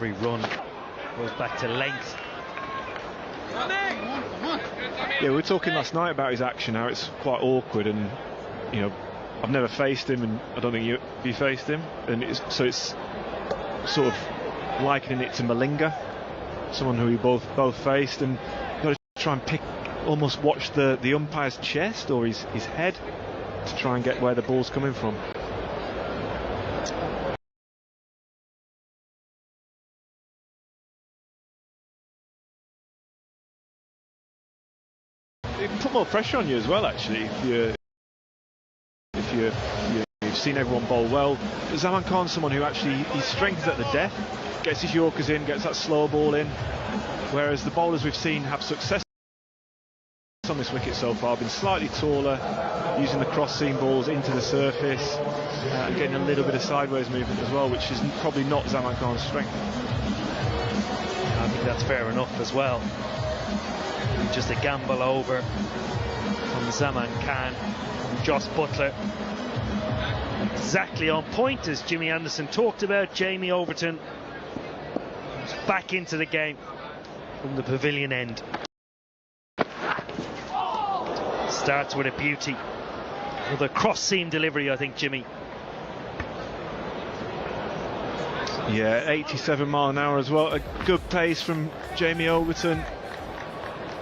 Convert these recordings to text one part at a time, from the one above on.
every run goes back to length. Yeah, we were talking last night about his action, how it's quite awkward, and you know, I've never faced him, and I don't think you faced him, and it's sort of likening it to Malinga, someone who we both faced, and you've got to try and almost watch the umpire's chest or his head to try and get where the ball's coming from. It can put more pressure on you as well, actually, if you've seen everyone bowl well. Zaman Khan's someone who actually, he strengthens at the death, gets his Yorkers in, gets that slow ball in, whereas the bowlers we've seen have success on this wicket so far been slightly taller, using the cross seam balls into the surface, and getting a little bit of sideways movement as well, which is probably not Zaman Khan's strength. I think that's fair enough as well. Just a gamble over from Zaman Khan, from Jos Buttler. Exactly on point, as Jimmy Anderson talked about. Jamie Overton is back into the game from the pavilion end. Starts with a beauty with a cross seam delivery, I think, Jimmy. Yeah, 87 mile an hour as well. A good pace from Jamie Overton.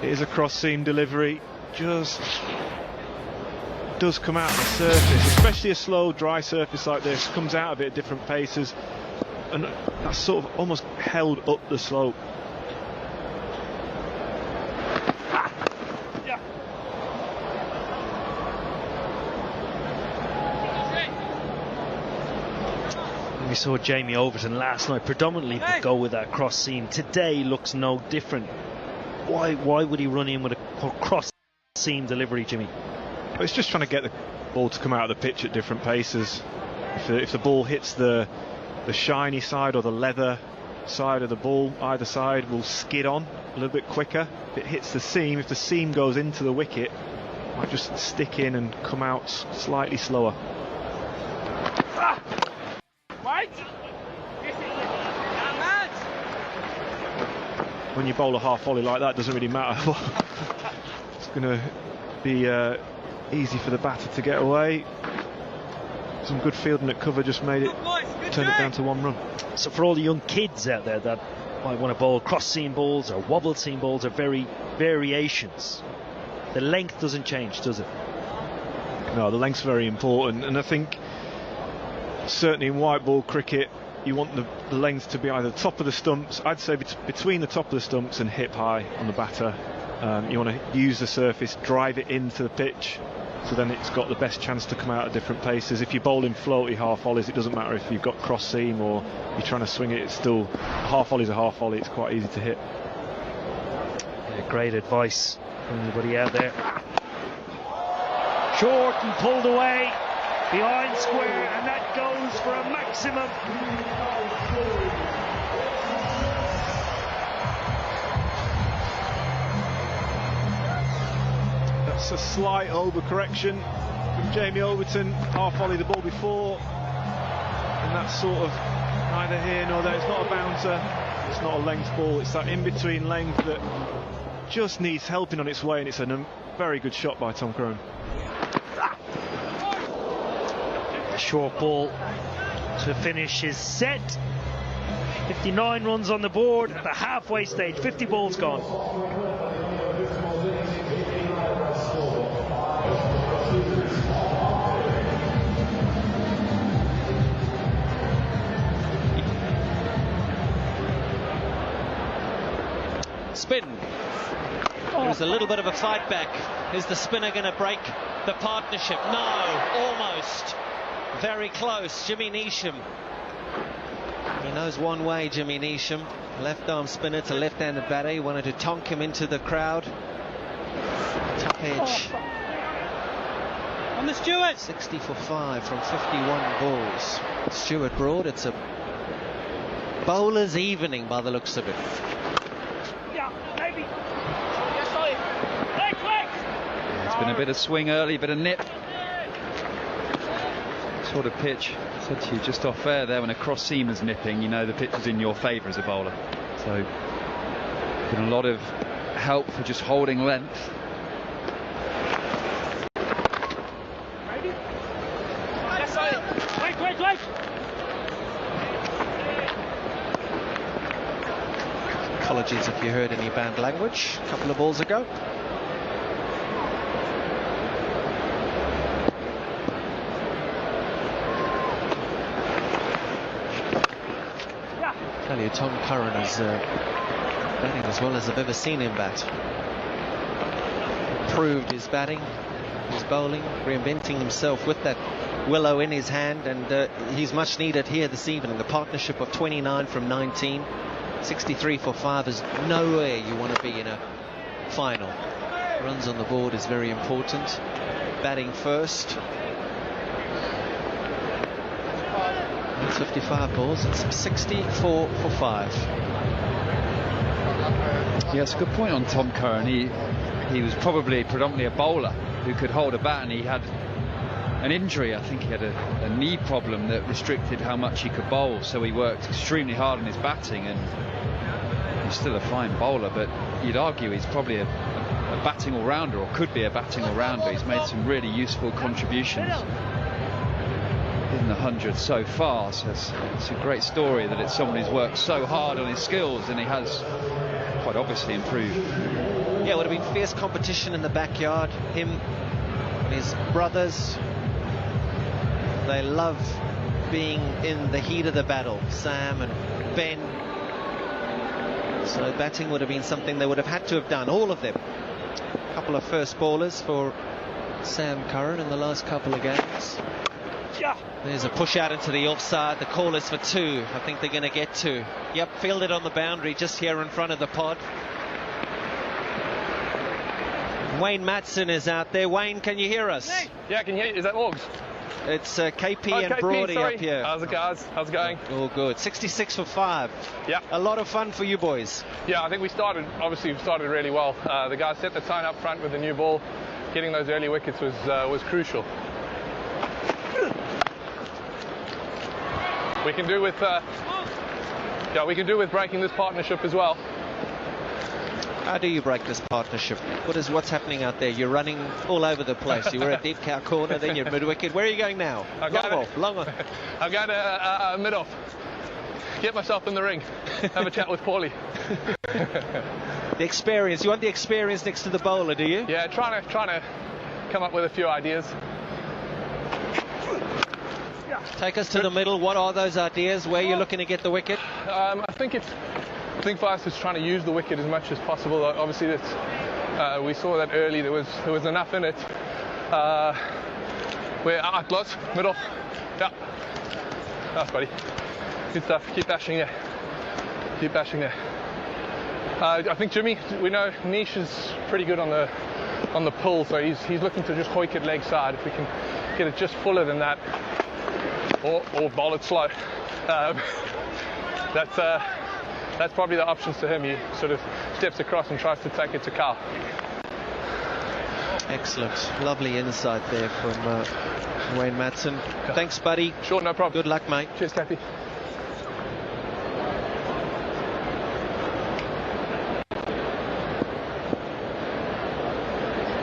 It is a cross seam delivery, just does come out of the surface, especially a slow dry surface like this, comes out of it at different paces, and that's sort of almost held up the slope. We saw Jamie Overton last night predominantly go with that cross seam. Today looks no different. Why would he run in with a cross seam delivery, Jimmy? It's just trying to get the ball to come out of the pitch at different paces. If the ball hits the shiny side or the leather side of the ball, either side will skid on a little bit quicker. If it hits the seam, if the seam goes into the wicket, it might just stick in and come out slightly slower. When you bowl a half volley like that, it doesn't really matter. It's going to be easy for the batter to get away. Some good fielding at cover just made it turn it down to one run. So for all the young kids out there that might want to bowl cross seam balls or wobble seam balls or variations, the length doesn't change, does it? No, the length's very important, and I think certainly in white ball cricket you want the length to be either top of the stumps, I'd say between the top of the stumps and hip high on the batter. You want to use the surface, drive it into the pitch, so then it's got the best chance to come out at different paces. If you're bowling floaty half volleys, it doesn't matter if you've got cross seam or you're trying to swing it, it's still half volley's a half volley, it's quite easy to hit. Yeah, great advice from anybody out there. Short and pulled away behind square, and that goes for a maximum. That's a slight overcorrection from Jamie Overton. Half volley the ball before, and that's sort of neither here nor there. It's not a bouncer, it's not a length ball, it's that in-between length that just needs helping on its way, and it's a very good shot by Tom Curran. A short ball to finish his set. 59 runs on the board at the halfway stage, 50 balls gone. Spin. There's a little bit of a fight back. Is the spinner going to break the partnership? No, almost. Very close. Jimmy Neesham. He knows one way, Jimmy Neesham. Left arm spinner to left-handed batter. He wanted to tonk him into the crowd. Top edge. On the Stewart. 60 for 5 from 51 balls. Stuart Broad. It's a bowler's evening by the looks of it. There's been a bit of swing early, bit of nip. sort of pitch. I said to you just off air there, when a cross seam is nipping, you know the pitch is in your favour as a bowler. So been a lot of help for just holding length. Wait. Apologies if you heard any banned language a couple of balls ago. I tell you, Tom Curran is batting as well as I've ever seen him bat. Improved his batting, his bowling, reinventing himself with that willow in his hand, and he's much needed here this evening. The partnership of 29 from 19, 63 for 5 is nowhere you want to be in a final. Runs on the board is very important. Batting first. 55 balls, it's 64 for 5. Yeah, it's a good point on Tom Curran. He was probably predominantly a bowler who could hold a bat, and he had an injury. I think he had a knee problem that restricted how much he could bowl, so he worked extremely hard on his batting, and he's still a fine bowler, but you'd argue he's probably a batting all-rounder, or could be a batting all-rounder. He's made some really useful contributions in the 100 so far, so it's a great story that it's someone who's worked so hard on his skills, and he has quite obviously improved. Yeah, it would have been fierce competition in the backyard. Him and his brothers, they love being in the heat of the battle, Sam and Ben. So batting would have been something they would have had to have done, all of them. A couple of first ballers for Sam Curran in the last couple of games. There's a push out into the offside. The call is for 2. I think they're going to get 2. Yep, fielded on the boundary just here in front of the pod. Wayne Matson is out there. Wayne, can you hear us? Yeah, I can hear you. Is that Morgs? It's KP and Brody up here. How's it, guys? How's it going? All good. 66 for 5. Yeah. A lot of fun for you boys. Yeah, I think we started really well. The guys set the tone up front with the new ball. Getting those early wickets was crucial. We can do with breaking this partnership as well. How do you break this partnership? What's happening out there? You're running all over the place. You were at deep cow corner, then you're mid wicket. Where are you going now? Long off. I'm going to mid off. Get myself in the ring. Have a chat with Paulie. The experience. You want the experience next to the bowler, do you? Yeah, trying to come up with a few ideas. Take us to the middle. What are those ideas? Where you're looking to get the wicket? I think for us it's trying to use the wicket as much as possible. Obviously, we saw that early. There was enough in it. We're out close, middle. Yeah. Nice, buddy. Good stuff. Keep bashing there. Keep bashing there. I think Jimmy, we know Nish is pretty good on the pull, so he's looking to just hoik it leg side. If we can get it just fuller than that, or bowl it slow. That's probably the options to him. He sort of steps across and tries to take it to Carl. Excellent. Lovely insight there from Wayne Matson. Thanks, buddy. Sure, no problem. Good luck, mate. Cheers, Kathy.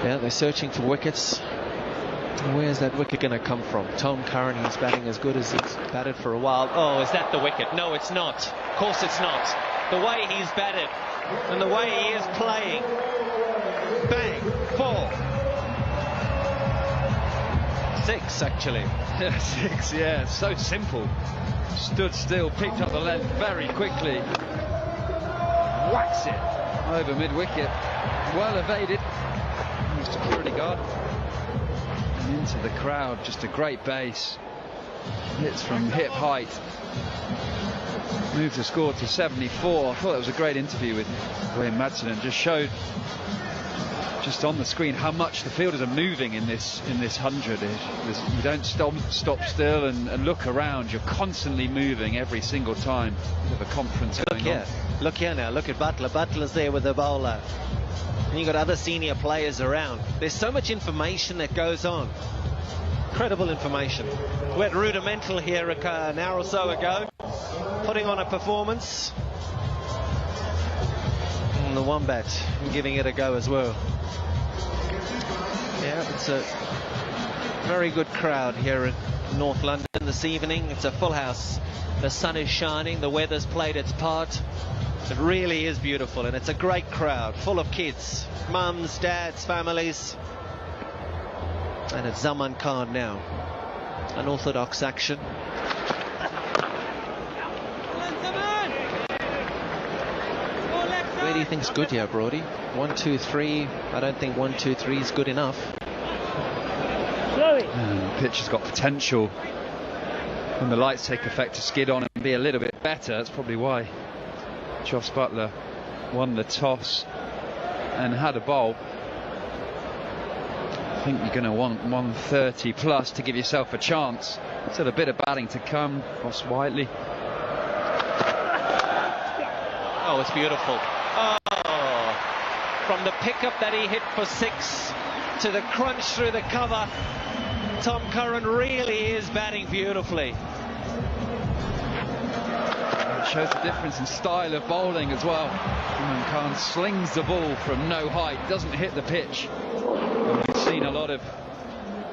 Yeah, they're searching for wickets. Where's that wicket going to come from? Tom Curran, he's batting as good as he's batted for a while. Oh, is that the wicket? No, it's not. Of course it's not. The way he's batted and the way he is playing. Bang. 4. 6, actually. 6, yeah. So simple. Stood still, picked up the length very quickly. Whacks it over mid-wicket. Well evaded. Security guard. Into the crowd, just a great base. Hits from hip height. Moved the score to 74. I thought that was a great interview with Wayne Matson, and just showed just on the screen how much the fielders are moving in this 100. You don't stop still and look around. You're constantly moving every single time. Bit of a conference going on. Look here now. Look at Butler. Butler's there with the bowler. And you've got other senior players around. There's so much information that goes on. Incredible information. We had Rudimental here an hour or so ago, putting on a performance. And the Wombat giving it a go as well. Yeah, it's a very good crowd here in North London this evening. It's a full house. The sun is shining, the weather's played its part. It really is beautiful, and it's a great crowd, full of kids, mums, dads, families. And it's Zaman Khan now. Unorthodox action. Where do you think's good here, Brody? 1, 2, 3. I don't think 1, 2, 3 is good enough. The pitch has got potential when the lights take effect to skid on and be a little bit better. That's probably why Jos Buttler won the toss and had a bowl. I think you're going to want 130 plus to give yourself a chance. Still a bit of batting to come. Ross Whiteley. Oh, it's beautiful. Oh, from the pickup that he hit for 6 to the crunch through the cover, Tom Curran really is batting beautifully. It shows the difference in style of bowling as well. Zaman Khan slings the ball from no height, doesn't hit the pitch. And we've seen a lot of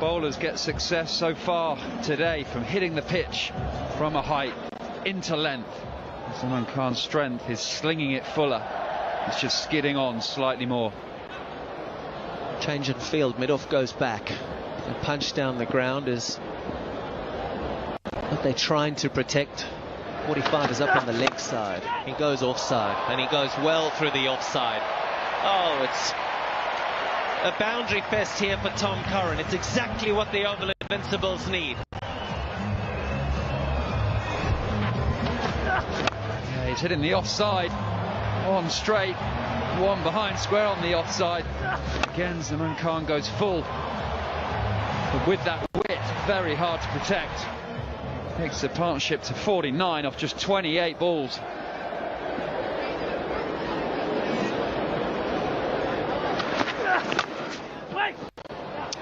bowlers get success so far today from hitting the pitch from a height into length. Zaman Khan's strength is slinging it fuller. It's just skidding on slightly more. Change in field, mid-off goes back. The punch down the ground is what they're trying to protect. 45 is up on the leg side. He goes offside, and he goes well through the offside. Oh, it's a boundary fest here for Tom Curran. It's exactly what the Oval Invincibles need. Yeah, he's hitting the offside. One straight, one behind square on the offside. Again, Zaman Khan goes full. But with that width, very hard to protect. Takes the partnership to 49 off just 28 balls.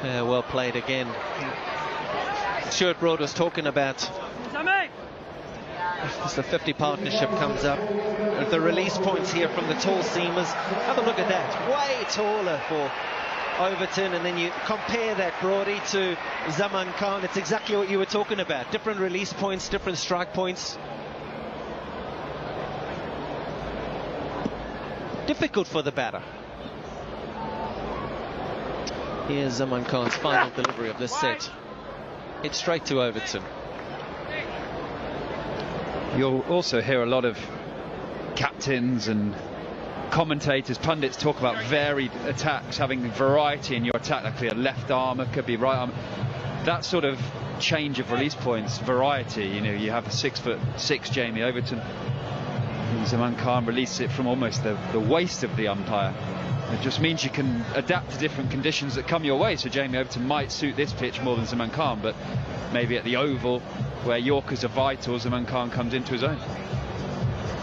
Yeah, well played again. Stuart Broad was talking about as the 50 partnership comes up. The release points here from the tall seamers. Have a look at that. Way taller for Overton, and then you compare that, Brody, to Zaman Khan. It's exactly what you were talking about. Different release points, different strike points. Difficult for the batter. Here's Zaman Khan's final delivery of this set. Hit straight to Overton. You'll also hear a lot of captains and commentators, pundits talk about varied attacks, having variety in your attack. That could be a left armour, could be right arm. That sort of change of release points, variety. You know, you have a 6'6" Jamie Overton. And Zaman Khan releases it from almost the waist of the umpire. It just means you can adapt to different conditions that come your way. So Jamie Overton might suit this pitch more than Zaman Khan, but maybe at the Oval, where Yorkers are vital, Zaman Khan comes into his own.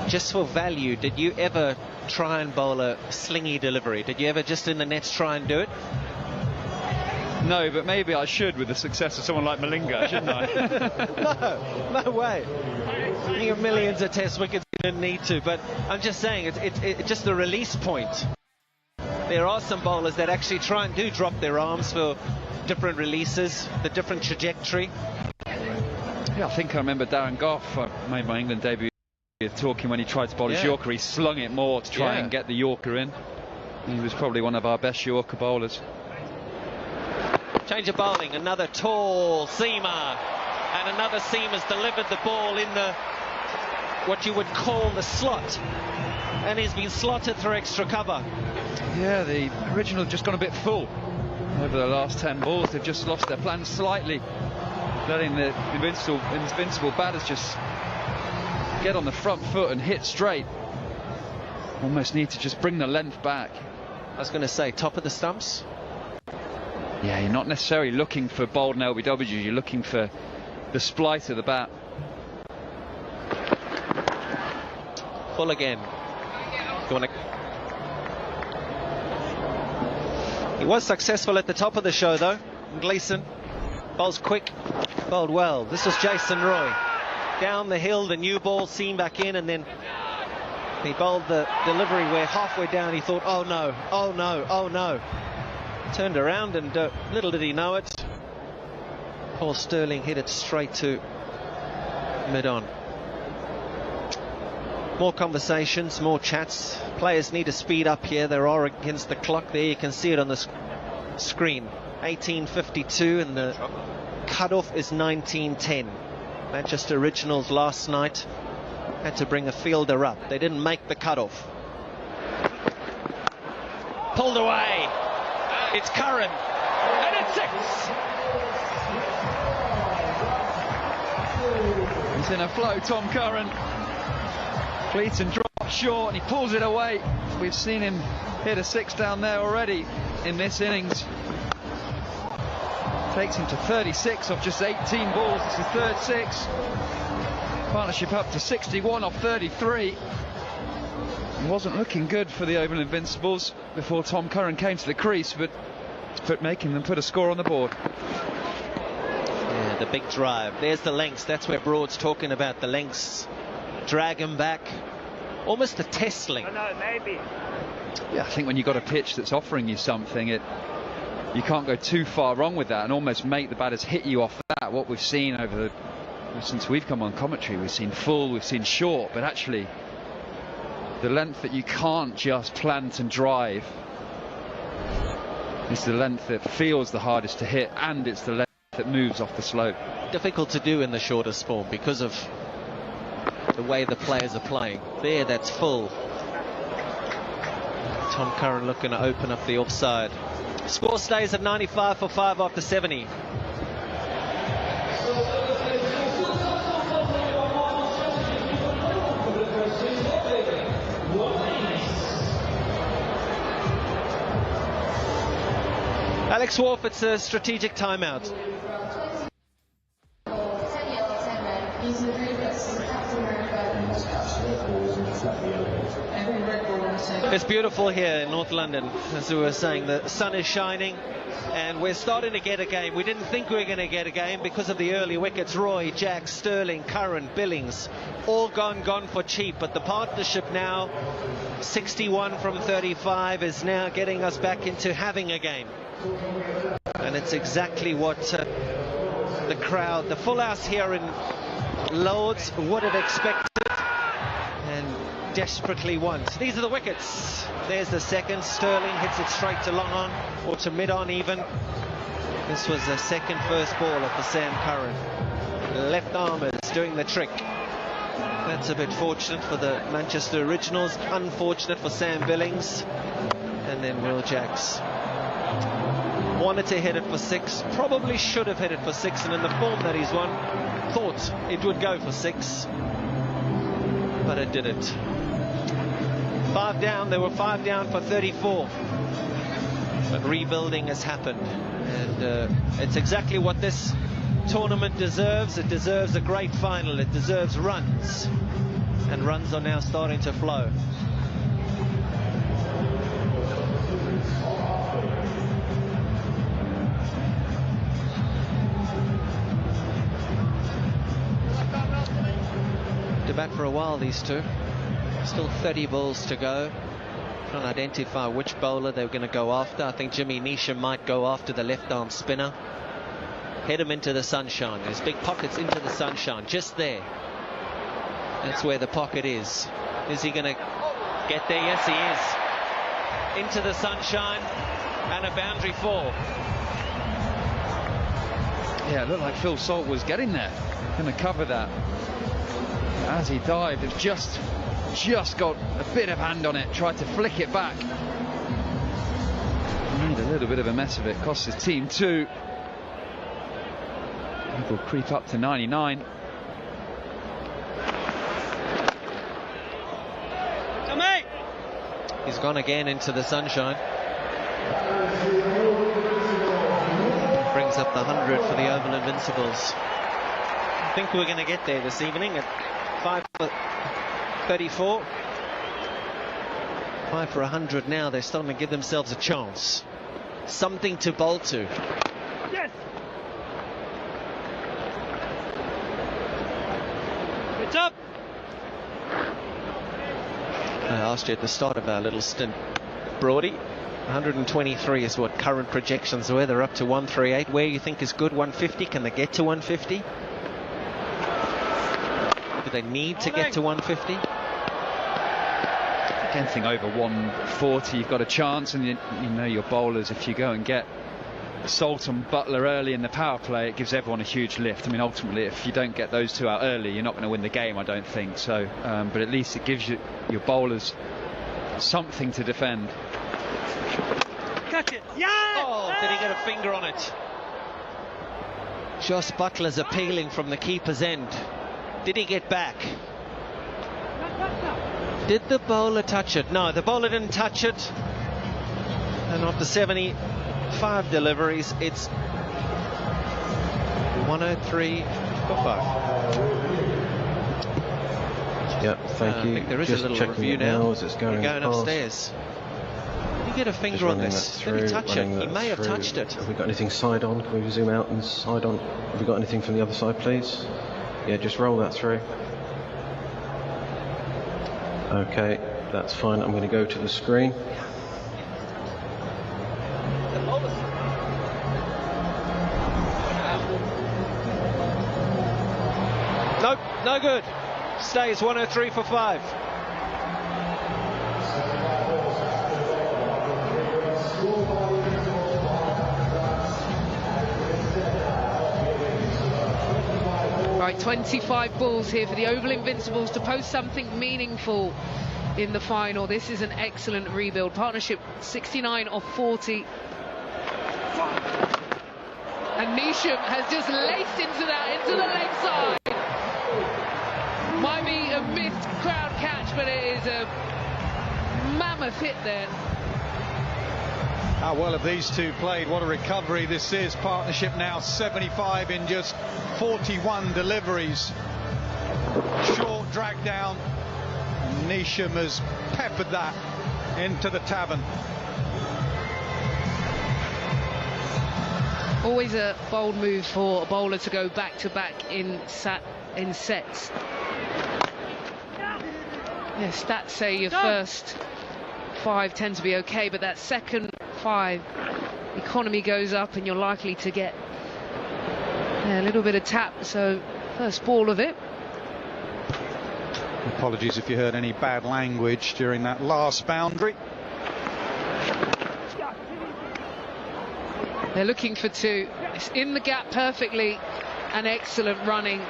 Just for value, did you ever try and bowl a slingy delivery? Did you ever just in the nets try and do it? No, but maybe I should with the success of someone like Malinga, shouldn't I? No way. You have millions of test wickets, you didn't need to, but I'm just saying, it's just the release point. There are some bowlers that actually try and do drop their arms for different releases, the different trajectory. Yeah, I think I remember Darren Gough, I made my England debut talking when he tried to bowl his Yorker. He slung it more to try and get the Yorker in. He was probably one of our best Yorker bowlers. Change of bowling, another tall seamer, and another seamer's delivered the ball in the what you would call the slot, and he's been slotted through extra cover. Yeah, the original just gone a bit full over the last 10 balls. They've just lost their plan slightly, letting the invincible batters just get on the front foot and hit straight. Almost need to just bring the length back. I was going to say, top of the stumps. Yeah, you're not necessarily looking for bold and LBWs, you're looking for the splice of the bat. Full again. He was successful at the top of the show though, Gleeson. Bowls quick, bowled well. This was Jason Roy. Down the hill, the new ball seam back in, and then he bowled the delivery where halfway down he thought, oh no, oh no, oh no. Turned around and little did he know it, Paul Stirling hit it straight to mid-on. More conversations, more chats. Players need to speed up here. They are against the clock there. You can see it on the screen. 18:52 and the cut-off is 19:10. Manchester Originals last night had to bring a fielder up. They didn't make the cut-off. Pulled away. It's Curran. And it's 6. He's in a flow, Tom Curran. Cleaton drops short and he pulls it away. We've seen him hit a 6 down there already in this innings. Takes him to 36 off just 18 balls. It's his third 6. Partnership up to 61 off 33. It wasn't looking good for the Oval Invincibles before Tom Curran came to the crease, but making them put a score on the board. Yeah, the big drive. There's the lengths. That's where Broad's talking about the lengths. Drag him back. Almost a test length. No, maybe. Yeah, I think when you've got a pitch that's offering you something, you can't go too far wrong with that and almost make the batters hit you off that. What we've seen since we've come on commentary, we've seen full, we've seen short, but actually the length that you can't just plant and drive is the length that feels the hardest to hit, and it's the length that moves off the slope. Difficult to do in the shortest form because of the way the players are playing. There, that's full. Tom Curran looking to open up the offside. Score stays at 95 for 5 after 70. Alex Wharf, it's a strategic timeout. It's beautiful here in North London, as we were saying. The sun is shining and we're starting to get a game. We didn't think we were going to get a game because of the early wickets. Roy, Jack, Stirling, Curran, Billings, all gone for cheap. But the partnership now, 61 from 35, is now getting us back into having a game. And it's exactly what the crowd, the full house here in Lords, would have expected and desperately want. These are the wickets. There's the second. Stirling hits it straight to long on, or to mid on even. This was the second first ball for Sam Curran. Left armers doing the trick. That's a bit fortunate for the Manchester Originals, unfortunate for Sam Billings. And then Will Jacks wanted to hit it for 6, probably should have hit it for 6, and in the form that he's won, thought it would go for 6, but it didn't. 5 down. They were 5 down for 34, but rebuilding has happened, and it's exactly what this tournament deserves. It deserves a great final. It deserves runs, and runs are now starting to flow. To bat for a while, these two. Still 30 balls to go. Trying to identify which bowler they're going to go after. I think Jimmy Neesham might go after the left arm spinner. Head him into the sunshine. There's big pockets into the sunshine, just there. That's where the pocket is. Is he going to get there? Yes, he is. Into the sunshine and a boundary 4. Yeah, it looked like Phil Salt was getting there. Going to cover that. As he dived, it's just got a bit of hand on it, tried to flick it back. Made a little bit of a mess of it, cost his team 2. Will creep up to 99. He's gone again into the sunshine. Brings up the 100 for the Oval Invincibles. I think we're going to get there this evening at 5 for 34. 5 for 100 now. They're starting to give themselves a chance. Something to bowl to. Yes. Hands up. I asked you at the start of our little stint, Brody. 123 is what current projections were. They're up to 138. Where you think is good? 150? Can they get to 150? Do they need to get to 150? Anything over 140, you've got a chance, and you know your bowlers. If you go and get Salt and Butler early in the power play, it gives everyone a huge lift. I mean, ultimately, if you don't get those two out early, you're not going to win the game, I don't think. So, but at least it gives your bowlers something to defend. Catch it. Yeah! Oh, did he get a finger on it? Jos Buttler's appealing from the keeper's end. Did he get back? Did the bowler touch it? No, the bowler didn't touch it. And after 75 deliveries, it's 103 for 5. Yep, thank you. I think there is just a little checking review it now. as it's going We're going past. upstairs. Did he get a finger on this? Did he touch it? He may have touched it. Have we got anything side on? Can we zoom out and side on? Have we got anything from the other side, please? Yeah, just roll that through. Okay, that's fine. I'm going to go to the screen. Nope, no good. Stays 103 for 5. Right, 25 balls here for the Oval Invincibles to post something meaningful in the final. This is an excellent rebuild. Partnership 69 of 40. And Neesham has just laced into the leg side. Might be a missed crowd catch, but it is a mammoth hit there. How well have these two played? What a recovery this is. Partnership now 75 in just 41 deliveries. Short drag down. Neesham has peppered that into the tavern. Always a bold move for a bowler to go back to back in sets. Yeah, stats say your first 5 tend to be okay, but that second 5, economy goes up and you're likely to get a little bit of tap. So first ball of it. Apologies if you heard any bad language during that last boundary. They're looking for 2. It's in the gap perfectly, and excellent running.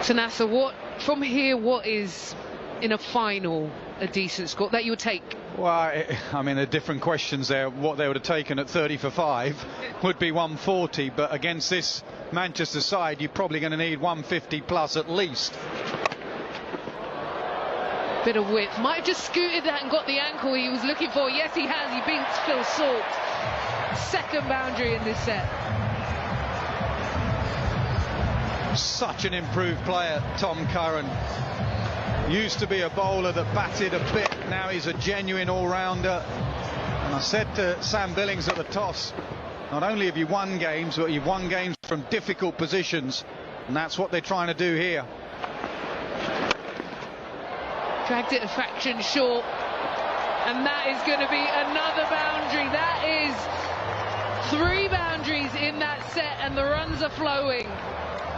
Tanasa, what from here? What is in a final a decent score that you would take? Well, I mean, there are different questions there. What they would have taken at 30 for 5 would be 140, but against this Manchester side, you're probably going to need 150 plus at least. Bit of width. Might have just scooted that and got the ankle he was looking for. Yes, he has. He beats Phil Salt. Second boundary in this set. Such an improved player, Tom Curran. Used to be a bowler that batted a bit. Now he's a genuine all-rounder. And I said to Sam Billings at the toss, not only have you won games, but you've won games from difficult positions. And that's what they're trying to do here. Dragged it a fraction short, and that is going to be another boundary. That is 3 boundaries in that set, and the runs are flowing.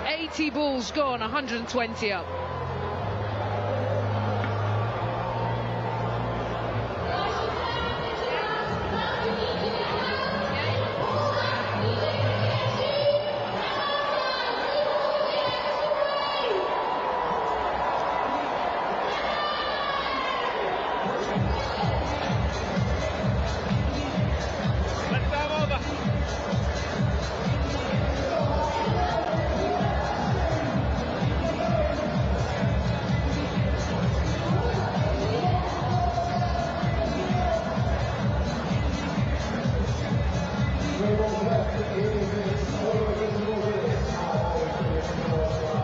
80 balls gone, 120 up.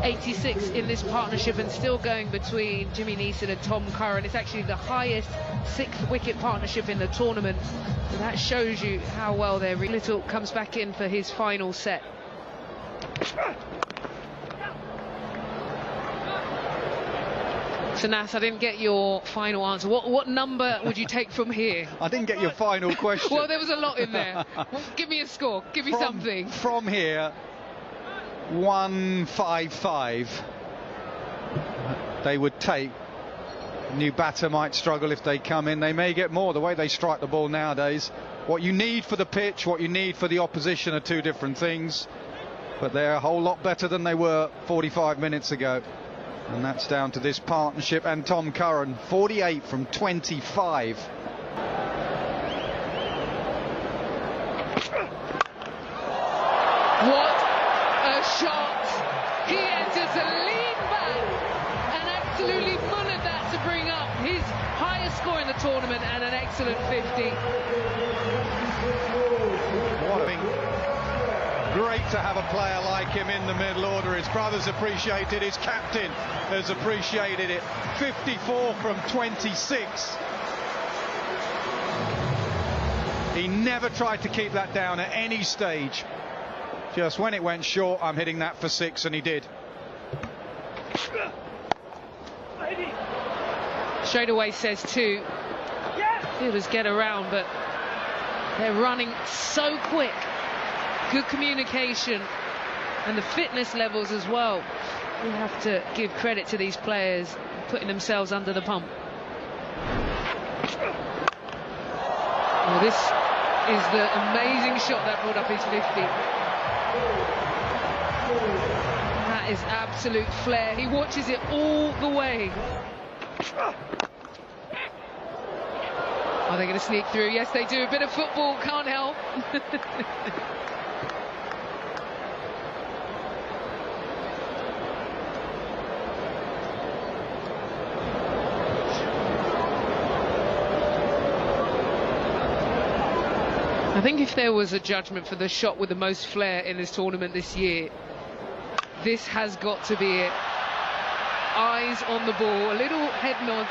86 in this partnership, and still going between Jimmy Neesham and Tom Curran. It's actually the highest 6th wicket partnership in the tournament. So that shows you how well they're. Little comes back in for his final set. So Nas, I didn't get your final answer. What number would you take from here? I didn't get your final question. Well, there was a lot in there. Well, give me a score. Give me something. From here, 155. They would take. New batter might struggle if they come in. They may get more. The way they strike the ball nowadays. What you need for the pitch, what you need for the opposition are two different things. But they're a whole lot better than they were 45 minutes ago. And that's down to this partnership and Tom Curran, 48 from 25. What a shot! He enters a lean back and absolutely mullered that to bring up his highest score in the tournament and an excellent 50. Great to have a player like him in the middle order. His brothers appreciated, his captain has appreciated it. 54 from 26. He never tried to keep that down at any stage. Just when it went short, I'm hitting that for 6, and he did. Straight away says 2. Fielders get around, but they're running so quick. Good communication and the fitness levels as well. We have to give credit to these players putting themselves under the pump. Well, this is the amazing shot that brought up his 50. That is absolute flair. He watches it all the way. Are they going to sneak through? Yes, they do. A bit of football, can't help. I think if there was a judgment for the shot with the most flair in this tournament this year, this has got to be it. Eyes on the ball, a little head nod.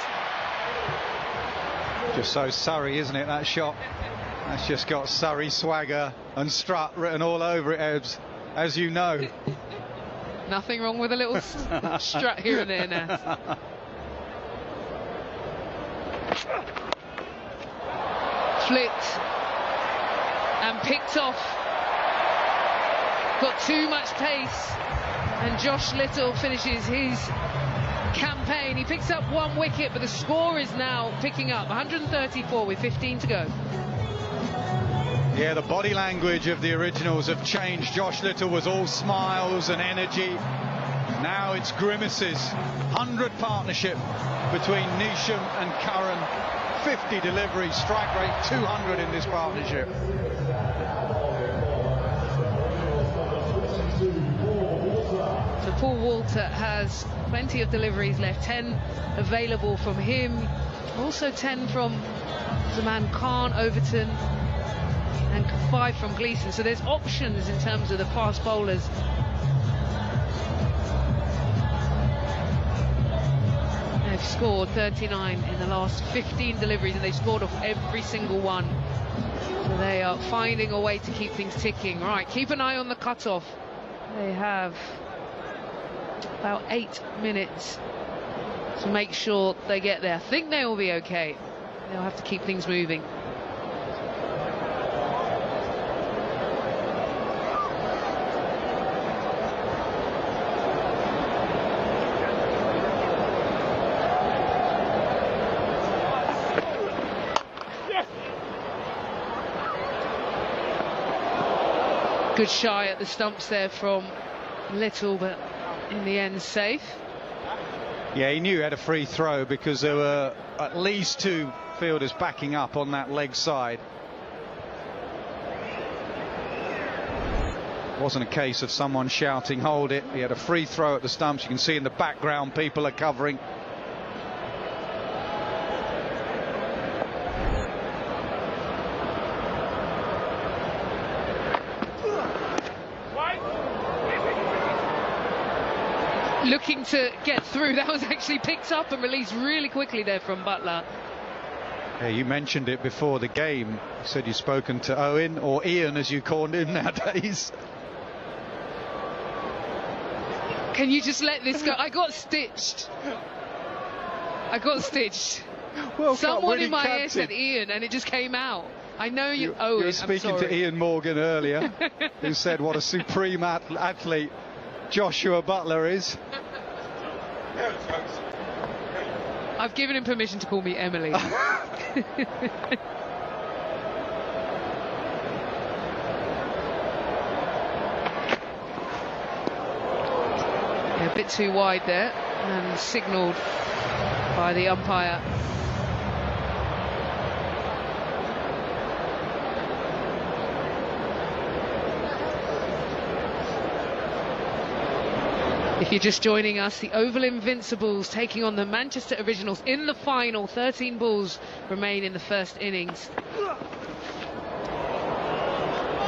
Just so Surrey, isn't it, that shot? That's just got Surrey swagger and strut written all over it, Ebbs, as you know. Nothing wrong with a little strut here and there, Nas. Flicked and picked off. Got too much pace, and Josh Little finishes his campaign. He picks up 1 wicket, but the score is now picking up. 134 with 15 to go. Yeah, the body language of the originals have changed. Josh Little was all smiles and energy. Now it's grimaces. 100 partnership between Neesham and Curran. 50 deliveries, strike rate 200 in this partnership. So Paul Walter has plenty of deliveries left, 10 available from him, also 10 from Zaman Khan, Overton, and 5 from Gleeson. So there's options in terms of the fast bowlers. They've scored 39 in the last 15 deliveries, and they've scored off every single one. So they are finding a way to keep things ticking. Right, keep an eye on the cutoff. They have about 8 minutes to make sure they get there. I think they will be okay. They'll have to keep things moving. Good shy at the stumps there from Little, but in the end safe. Yeah, he knew he had a free throw because there were at least 2 fielders backing up on that leg side. It wasn't a case of someone shouting hold it. He had a free throw at the stumps. You can see in the background people are covering. looking to get through. That was actually picked up and released really quickly there from Buttler. Yeah, you mentioned it before the game. You said you've spoken to Owen, or Ian as you called him nowadays. Can you just let this go? I got stitched. Well, someone in my ear said Ian, and it just came out. I know you. Oh, you were speaking to Ian Morgan earlier, who said what a supreme athlete Joshua Buttler is. I've given him permission to call me Emily. A bit too wide there, and signalled by the umpire. If you're just joining us, the Oval Invincibles taking on the Manchester Originals in the final. 13 balls remain in the first innings.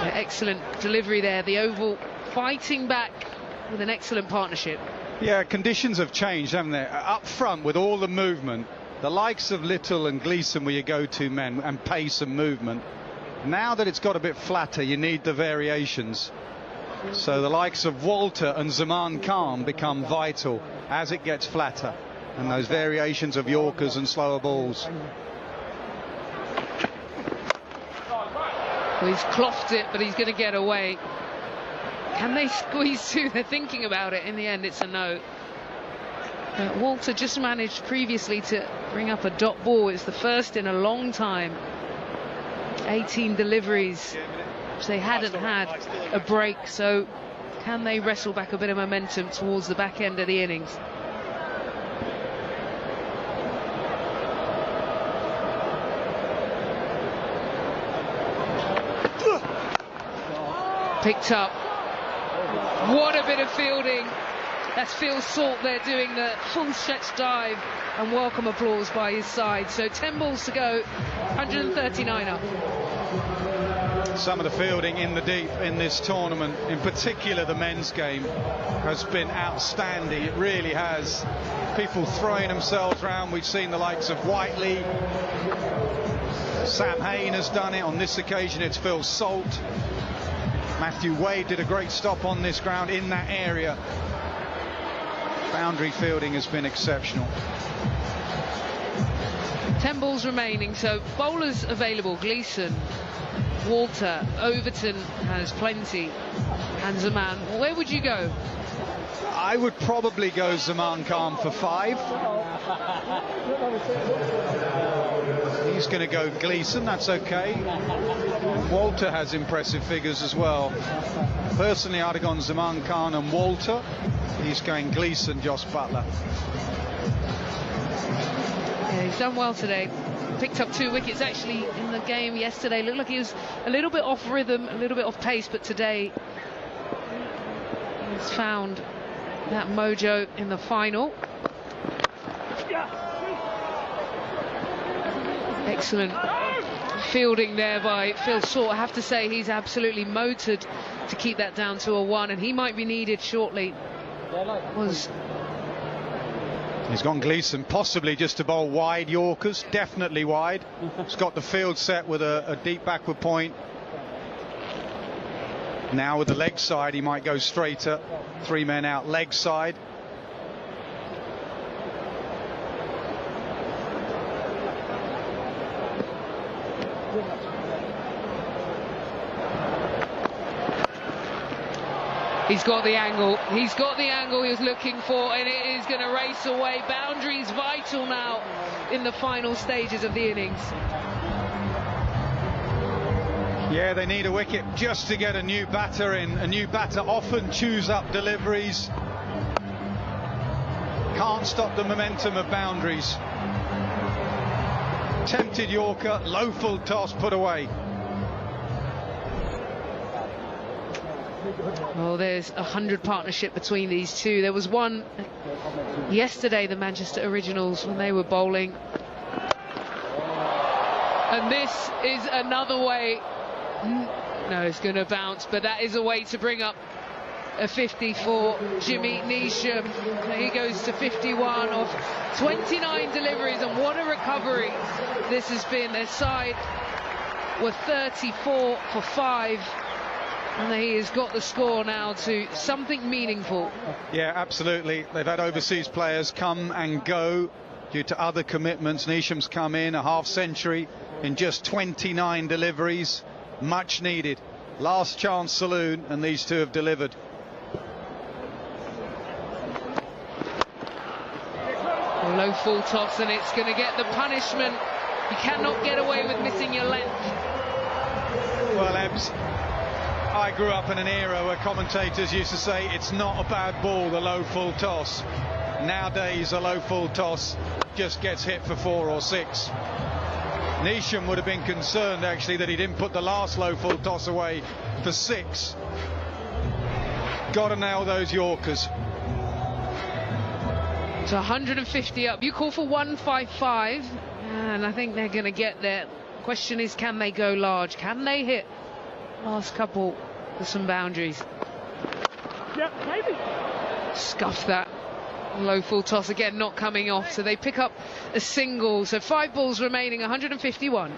Excellent delivery there. The Oval fighting back with an excellent partnership. Yeah, conditions have changed, haven't they? Up front with all the movement, the likes of Little and Gleeson were your go-to men, and pace and movement. Now that it's got a bit flatter, you need the variations. So the likes of Walter and Zaman Khan become vital as it gets flatter, and those variations of Yorkers and slower balls. Well, he's clothed it, but he's going to get away. Can they squeeze two? They're thinking about it. In the end, it's a no. Walter just managed previously to bring up a dot ball. It's the first in a long time. 18 deliveries. They hadn't had a break, so can they wrestle back a bit of momentum towards the back end of the innings? Picked up. What a bit of fielding. That's Phil Salt there doing the full stretch dive, and welcome applause by his side. So 10 balls to go, 139 up. Some of the fielding in the deep in this tournament, in particular the men's game, has been outstanding. It really has. People throwing themselves around. We've seen the likes of Whiteley. Sam Hain has done it. On this occasion it's Phil Salt. Matthew Wade did a great stop on this ground in that area. Boundary fielding has been exceptional. 10 balls remaining, so bowlers available: Gleeson, Walter, Overton has plenty, and Zaman. Where would you go? I would probably go Zaman Khan for 5. He's going to go Gleeson, that's okay. Walter has impressive figures as well. Personally, I'd have gone Zaman Khan and Walter. He's going Gleeson, Josh Buttler. Yeah, he's done well today. Picked up 2 wickets actually in the game yesterday. Looked like he was a little bit off rhythm, a little bit off pace, but today he's found that mojo in the final. Excellent fielding there by Phil Salt. I have to say he's absolutely motored to keep that down to a 1, and he might be needed shortly. He's gone Gleeson, possibly just to bowl wide Yorkers, definitely wide. He's got the field set with a deep backward point. Now with the leg side, he might go straighter. 3 men out, leg side. He's got the angle. He's got the angle he was looking for, and it is going to race away. Boundaries vital now in the final stages of the innings. Yeah, they need a wicket just to get a new batter in. A new batter often chews up deliveries. Can't stop the momentum of Boundaries. Tempted Yorker, low full toss put away. Well, there's 100 partnership between these two. There was one yesterday, the Manchester Originals, when they were bowling. And this is another way. No, it's going to bounce, but that is a way to bring up a 50 for Jimmy Neesham. He goes to 51 of 29 deliveries, and what a recovery this has been. Their side were 34 for 5, and he has got the score now to something meaningful. Yeah, absolutely. They've had overseas players come and go due to other commitments. Neesham's come in a half century in just 29 deliveries. Much needed. Last chance saloon, and these two have delivered. Low full toss, and it's going to get the punishment. You cannot get away with missing your length. Well, Ebbs, I grew up in an era where commentators used to say it's not a bad ball, the low full toss. Nowadays, a low full toss just gets hit for 4 or 6. Neesham would have been concerned, actually, that he didn't put the last low full toss away for 6. Got to nail those Yorkers. To 150 up. You call for 155, and I think they're going to get there. Question is, can they go large? Can they hit last couple for some boundaries? Yeah, maybe. Scuff that. Low full toss again, not coming off, so they pick up a single. So 5 balls remaining, 151.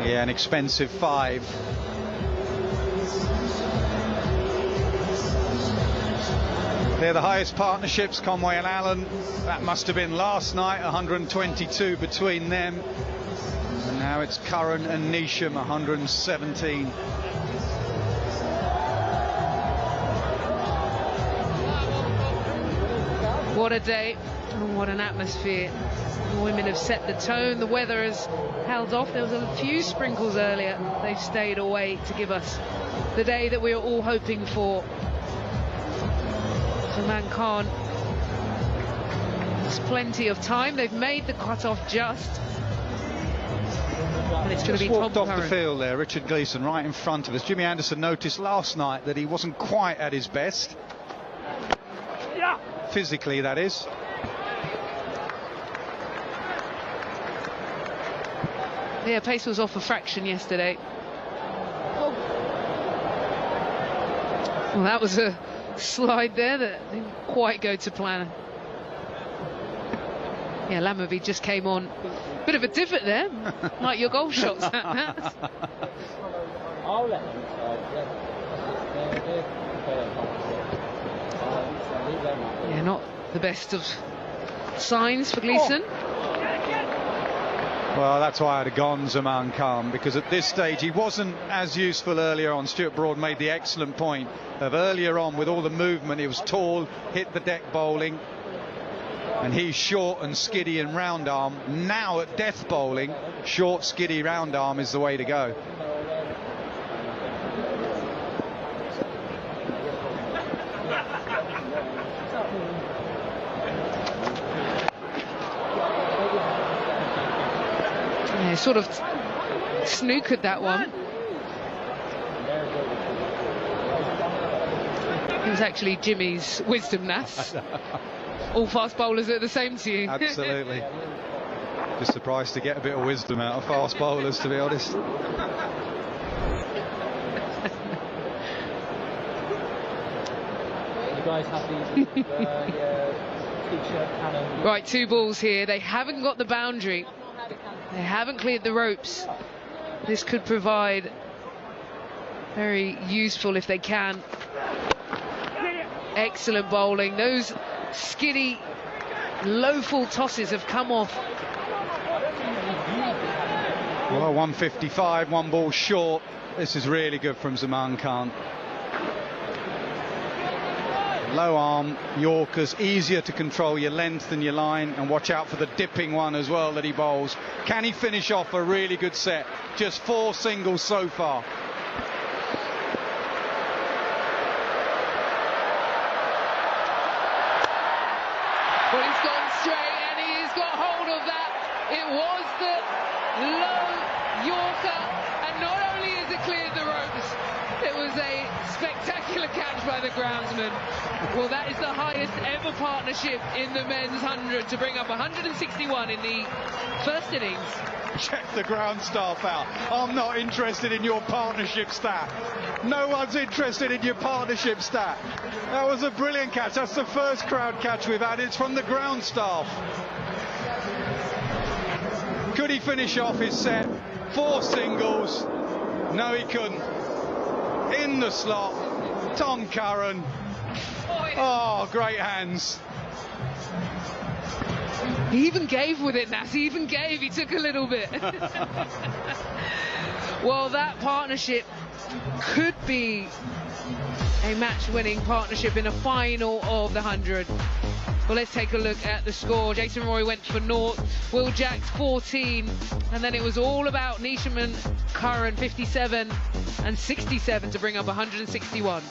Yeah, an expensive 5. They're the highest partnerships, Conway and Allen. That must have been last night, 122 between them. And now it's Curran and Neesham, 117. What a day, and what an atmosphere. The women have set the tone. The weather has held off. There was a few sprinkles earlier. They've stayed away to give us the day that we were all hoping for. Zaman Khan, there's plenty of time. They've made the cut-off just. And it's going to be walked Tom off the Curran. field there, Richard Gleeson, right in front of us. Jimmy Anderson noticed last night that he wasn't quite at his best. Yeah. Physically, that is. Yeah, pace was off a fraction yesterday. Well, that was a slide there that didn't quite go to plan. Yeah, Lamavie just came on. Bit of a divot there, like your golf shots. Yeah, not the best of signs for Gleeson. Well, that's why I'd have gone Zaman Khan, because at this stage he wasn't as useful earlier on. Stuart Broad made the excellent point of earlier on with all the movement. He was tall, hit the deck bowling, and he's short and skiddy and round arm. Now at death bowling, short, skiddy, round arm is the way to go. Yeah, sort of snookered that one. It was actually Jimmy's wisdom nass. All fast bowlers are the same to you. Absolutely. Just surprised to get a bit of wisdom out of fast bowlers, to be honest. You guys happy with t-shirt cannon? Right, 2 balls here. They haven't got the boundary. They haven't cleared the ropes. This could provide very useful if they can. Excellent bowling. Those skiddy, low full tosses have come off. Well, 155, 1 ball short. This is really good from Zaman Khan. Low arm Yorkers, easier to control your length and your line, and watch out for the dipping one as well that he bowls. Can he finish off a really good set? Just 4 singles so far. Well, he's gone straight and he has got hold of that. It was the low Yorker, and not only has it cleared the ropes, It was a spectacular catch by the groundsman. Well, that is the highest ever partnership in the men's 100 to bring up 161 in the first innings. Check the ground staff out. I'm not interested in your partnership stat. No one's interested in your partnership stat. That was a brilliant catch. That's the first crowd catch we've had. It's from the ground staff. Could he finish off his set? 4 singles. No, he couldn't. In the slot, Tom Curran. Oh, great hands. He even gave with it, Nas. He even gave. He took a little bit. Well, that partnership could be a match-winning partnership in a final of the 100. Well, let's take a look at the score. Jason Roy went for 0, Will Jacks 14, and then it was all about Neesham and Curran 57 and 67 to bring up 161.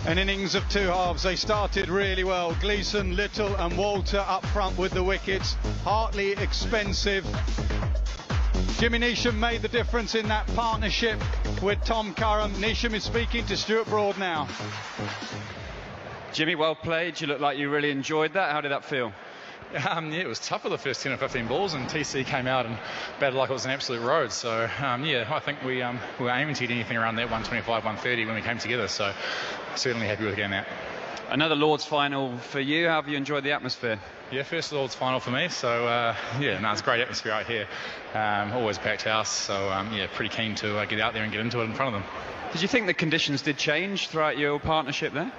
An innings of 2 halves. They started really well. Gleeson, Little and Walter up front with the wickets. Hartley expensive. Jimmy Neesham made the difference in that partnership with Tom Curran. Neesham is speaking to Stuart Broad now. Jimmy, well played. You look like you really enjoyed that. How did that feel? Yeah, it was tough for the first 10 or 15 balls, and TC came out and batted like it was an absolute road. So, yeah, I think we were aiming to hit anything around that 125, 130 when we came together. So, certainly happy with getting that. Another Lord's final for you. How have you enjoyed the atmosphere? Yeah, first Lord's final for me. So, yeah, no, it's a great atmosphere out here. Always packed house. So, yeah, pretty keen to get out there and get into it in front of them. Did you think the conditions did change throughout your partnership there?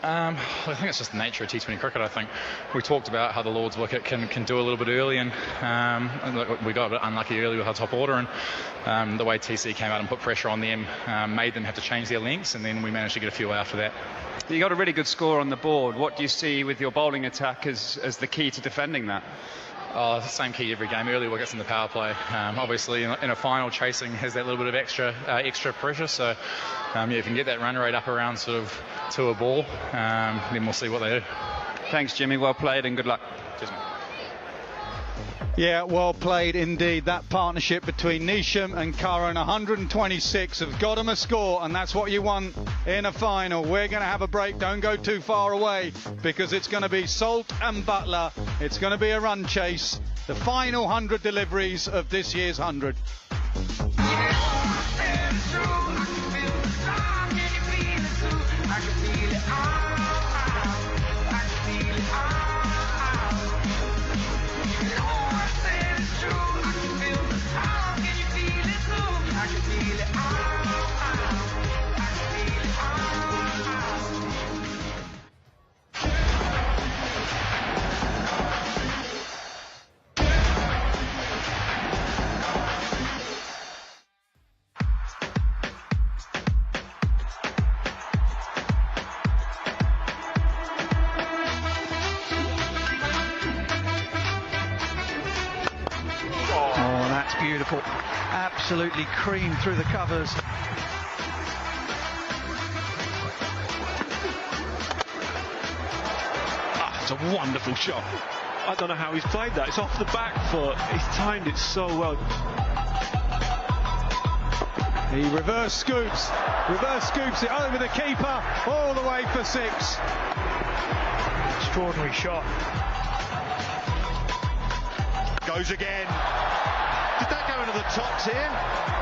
I think it's just the nature of T20 cricket. I think we talked about how the Lord's wicket can do a little bit early, and we got a bit unlucky early with our top order, and the way TC came out and put pressure on them made them have to change their lengths, and then we managed to get a few after that. You got a really good score on the board. What do you see with your bowling attack as the key to defending that? Oh, same key every game. Early wickets in the power play. Obviously, in a final, chasing has that little bit of extra pressure. So, yeah, if you can get that run rate up around sort of 2 a ball, then we'll see what they do. Thanks, Jimmy. Well played and good luck. Cheers, mate. Yeah, well played indeed. That partnership between Neesham and Curran, 126, have got them a score, and that's what you want in a final. We're going to have a break. Don't go too far away, because it's going to be Salt and Butler. It's going to be a run chase. The final 100 deliveries of this year's 100. Beautiful, absolutely creamed through the covers. It's a wonderful shot. I don't know how he's played that. It's off the back foot. He's timed it so well. He reverse scoops it over the keeper, all the way for 6. Extraordinary shot. Goes again. Did that go into the tops here?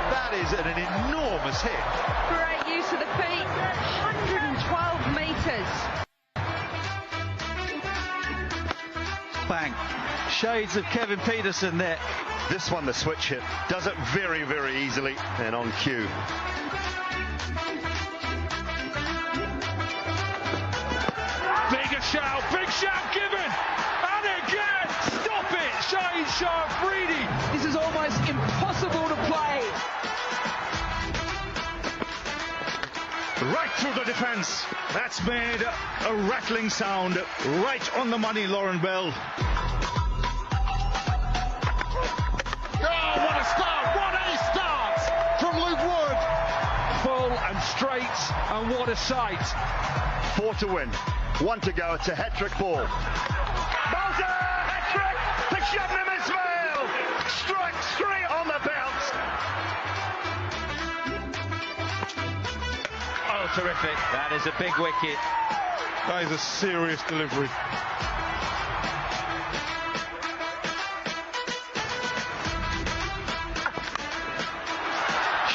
That is an enormous hit. Great use of the feet. 112 metres. Bang. Shades of Kevin Peterson there. This one, the switch hit, does it very, very easily and on cue. Big shout given. And again, stop it, Shahid Shah Afridi. This is almost impossible to play. Right through the defence. That's made a rattling sound. Right on the money, Lauren Bell. Oh, what a start! What a start from Luke Wood. Full and straight, and what a sight. 4 to win. 1 to go. It's a hat-trick ball. Bowser! Hat-trick to Shabnam Ismail! Strike 3 on the bounce. terrific. That is a big wicket. That is a serious delivery.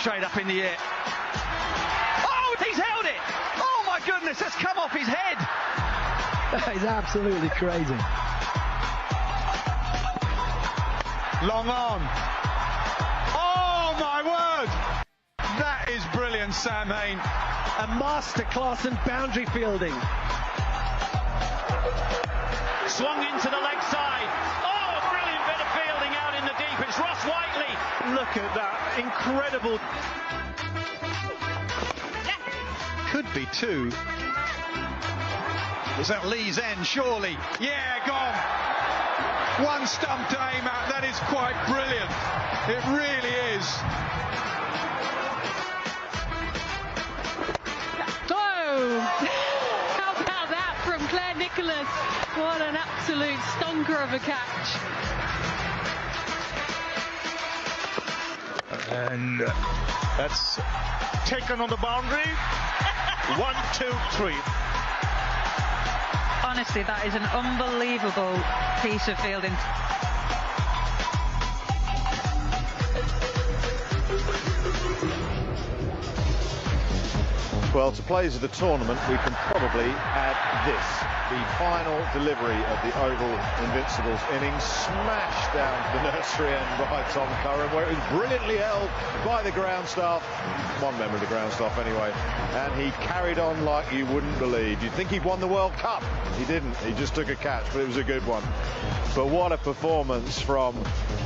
Straight up in the air. Oh, he's held it! Oh my goodness, that's come off his head! That is absolutely crazy. Long on. Oh my word! That is brilliant, Sam Hain. A masterclass in boundary fielding. Swung into the leg side. Oh, brilliant bit of fielding out in the deep. It's Ross Whiteley. Look at that, incredible. Could be two. Is that Lee's end, surely? Yeah, gone. One stump to aim at. That is quite brilliant. It really is. Oh! How about that from Claire Nicholas? What an absolute stonker of a catch. And that's taken on the boundary. 1, 2, 3. Honestly, that is an unbelievable piece of fielding. Well, to players of the tournament, we can probably add this. The final delivery of the Oval Invincibles innings, smashed down to the nursery end by Tom Curran, where it was brilliantly held by the ground staff. One member of the ground staff anyway. And he carried on like you wouldn't believe. You'd think he'd won the World Cup. He didn't. He just took a catch, but it was a good one. But what a performance from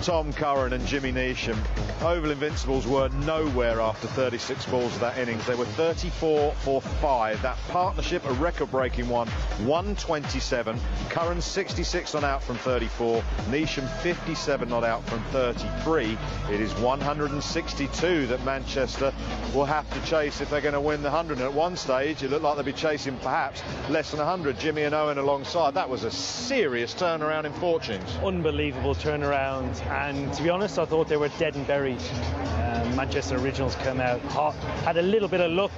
Tom Curran and Jimmy Neesham. Oval Invincibles were nowhere after 36 balls of that innings. They were 34 for 5. That partnership, a record-breaking one, 127. Curran 66 not out from 34. Neesham 57 not out from 33. It is 162 that Manchester will have to chase if they're going to win the 100. And at one stage, it looked like they'd be chasing perhaps less than 100. Jimmy and Owen alongside. That was a serious turnaround in fortunes. Unbelievable turnaround. And to be honest, I thought they were dead and buried. Manchester Originals came out hot, had a little bit of luck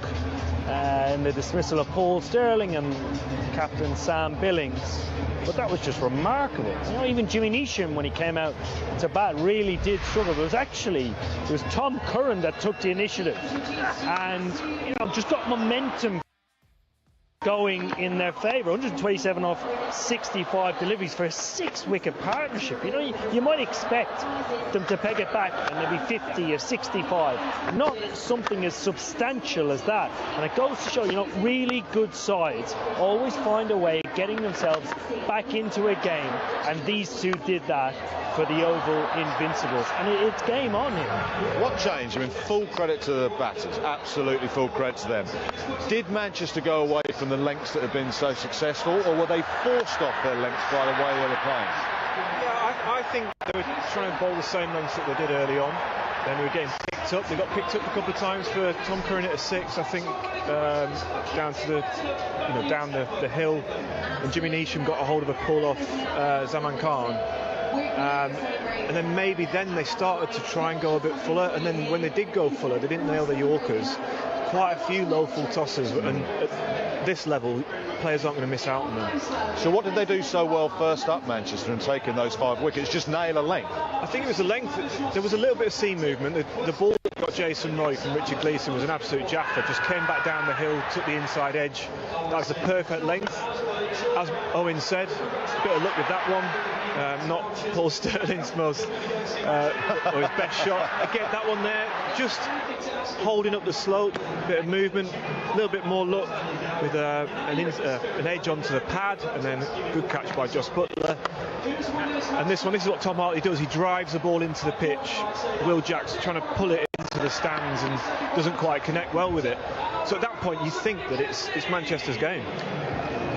in the dismissal of Paul Sterling and captain Sam Billings, but that was just remarkable. You know, even Jimmy Neesham, when he came out to bat, really did struggle. It was Tom Curran that took the initiative, and you know, just got momentum going in their favour. 127 off 65 deliveries for a 6-wicket partnership. You know, you might expect them to peg it back and maybe 50 or 65. Not something as substantial as that. And it goes to show, you know, really good sides always find a way of getting themselves back into a game. And these two did that for the Oval Invincibles. And it's game on here. What changed? I mean, full credit to the batters. Absolutely full credit to them. Did Manchester go away from the lengths that have been so successful, or were they forced off their lengths by the way they were playing? Yeah, I think they were trying to bowl the same lengths that they did early on. Then they were getting picked up. They got picked up a couple of times for Tom Curran at a 6, I think, down to the, down the hill. And Jimmy Neesham got a hold of a pull off Zaman Khan. And then maybe then they started to try and go a bit fuller. And then when they did go fuller, they didn't nail the Yorkers. Quite a few low full tosses, and at this level, players aren't going to miss out on them. So what did they do so well first up, Manchester, and taking those 5 wickets? Just nail a length? I think it was the length. There was a little bit of seam movement. The ball that got Jason Roy from Richard Gleeson was an absolute jaffer. Just came back down the hill, took the inside edge. That was the perfect length. As Owen said, a bit of luck with that one. Not Paul Sterling's most or his best shot. Again, that one there, just holding up the slope, bit of movement, a little bit more luck with an edge onto the pad, and then good catch by Josh Butler. And this is what Tom Hartley does. He drives the ball into the pitch. Will Jacks trying to pull it into the stands and doesn't quite connect well with it. So at that point, you think that it's Manchester's game.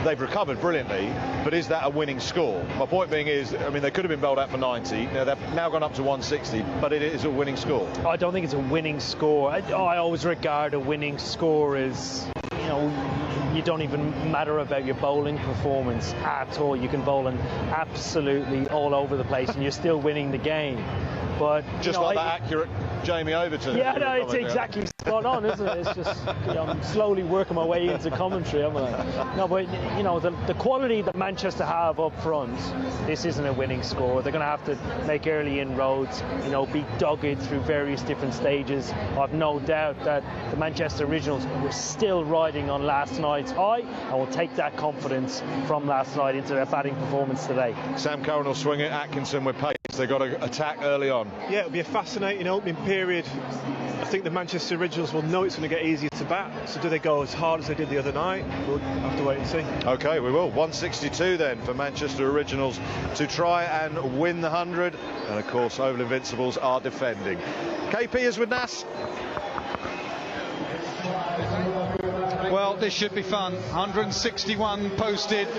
They've recovered brilliantly, but is that a winning score? My point being is, I mean, they could have been bowled out for 90. Now they've now gone up to 160, but it is a winning score. I don't think it's a winning score. I always regard a winning score as, you know, you don't even matter about your bowling performance at all. You can bowl absolutely all over the place and you're still winning the game. But just like that accurate Jamie Overton. Yeah, no, it's exactly spot on, isn't it? It's just, I'm slowly working my way into commentary, am I? No, but the quality that Manchester have up front, this isn't a winning score. They're going to have to make early inroads, be dogged through various different stages. I've no doubt that the Manchester Originals were still riding on last night's high and will take that confidence from last night into their batting performance today. Sam Curran will swing it, Atkinson with pace. They've got to attack early on. Yeah, it'll be a fascinating opening period. I think the Manchester Originals will know it's going to get easier to bat. So do they go as hard as they did the other night? We'll have to wait and see. OK, we will. 162 then for Manchester Originals to try and win the 100. And of course, Oval Invincibles are defending. KP is with Nas. Well, this should be fun. 161 posted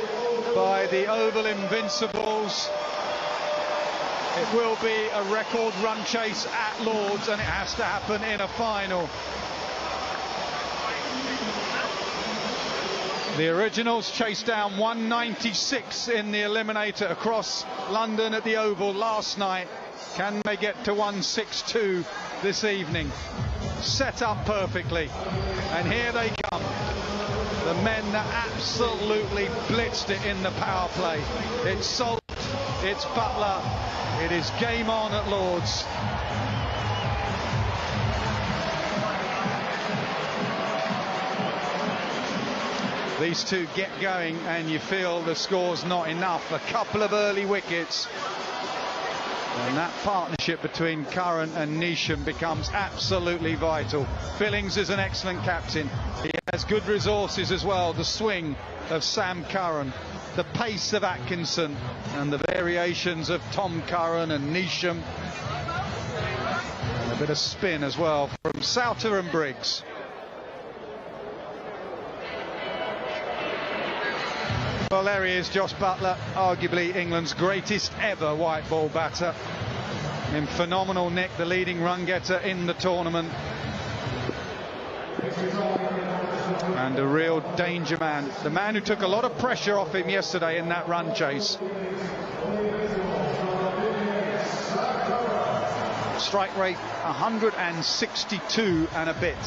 by the Oval Invincibles. It will be a record run chase at Lord's, and it has to happen in a final. The Originals chased down 196 in the eliminator across London at the Oval last night. Can they get to 162 this evening? Set up perfectly, and here they come. The men that absolutely blitzed it in the power play. It's Salt, it's Buttler. It is game on at Lord's. These two get going and you feel the score's not enough. A couple of early wickets. And that partnership between Curran and Neesham becomes absolutely vital. Fillings is an excellent captain. He has good resources as well. The swing of Sam Curran, the pace of Atkinson, and the variations of Tom Curran and Neesham. And a bit of spin as well from Souter and Briggs. Well, there he is, Josh Buttler, arguably England's greatest ever white ball batter. In phenomenal nick, the leading run getter in the tournament. And a real danger man. The man who took a lot of pressure off him yesterday in that run chase. Strike rate 162 and a bit.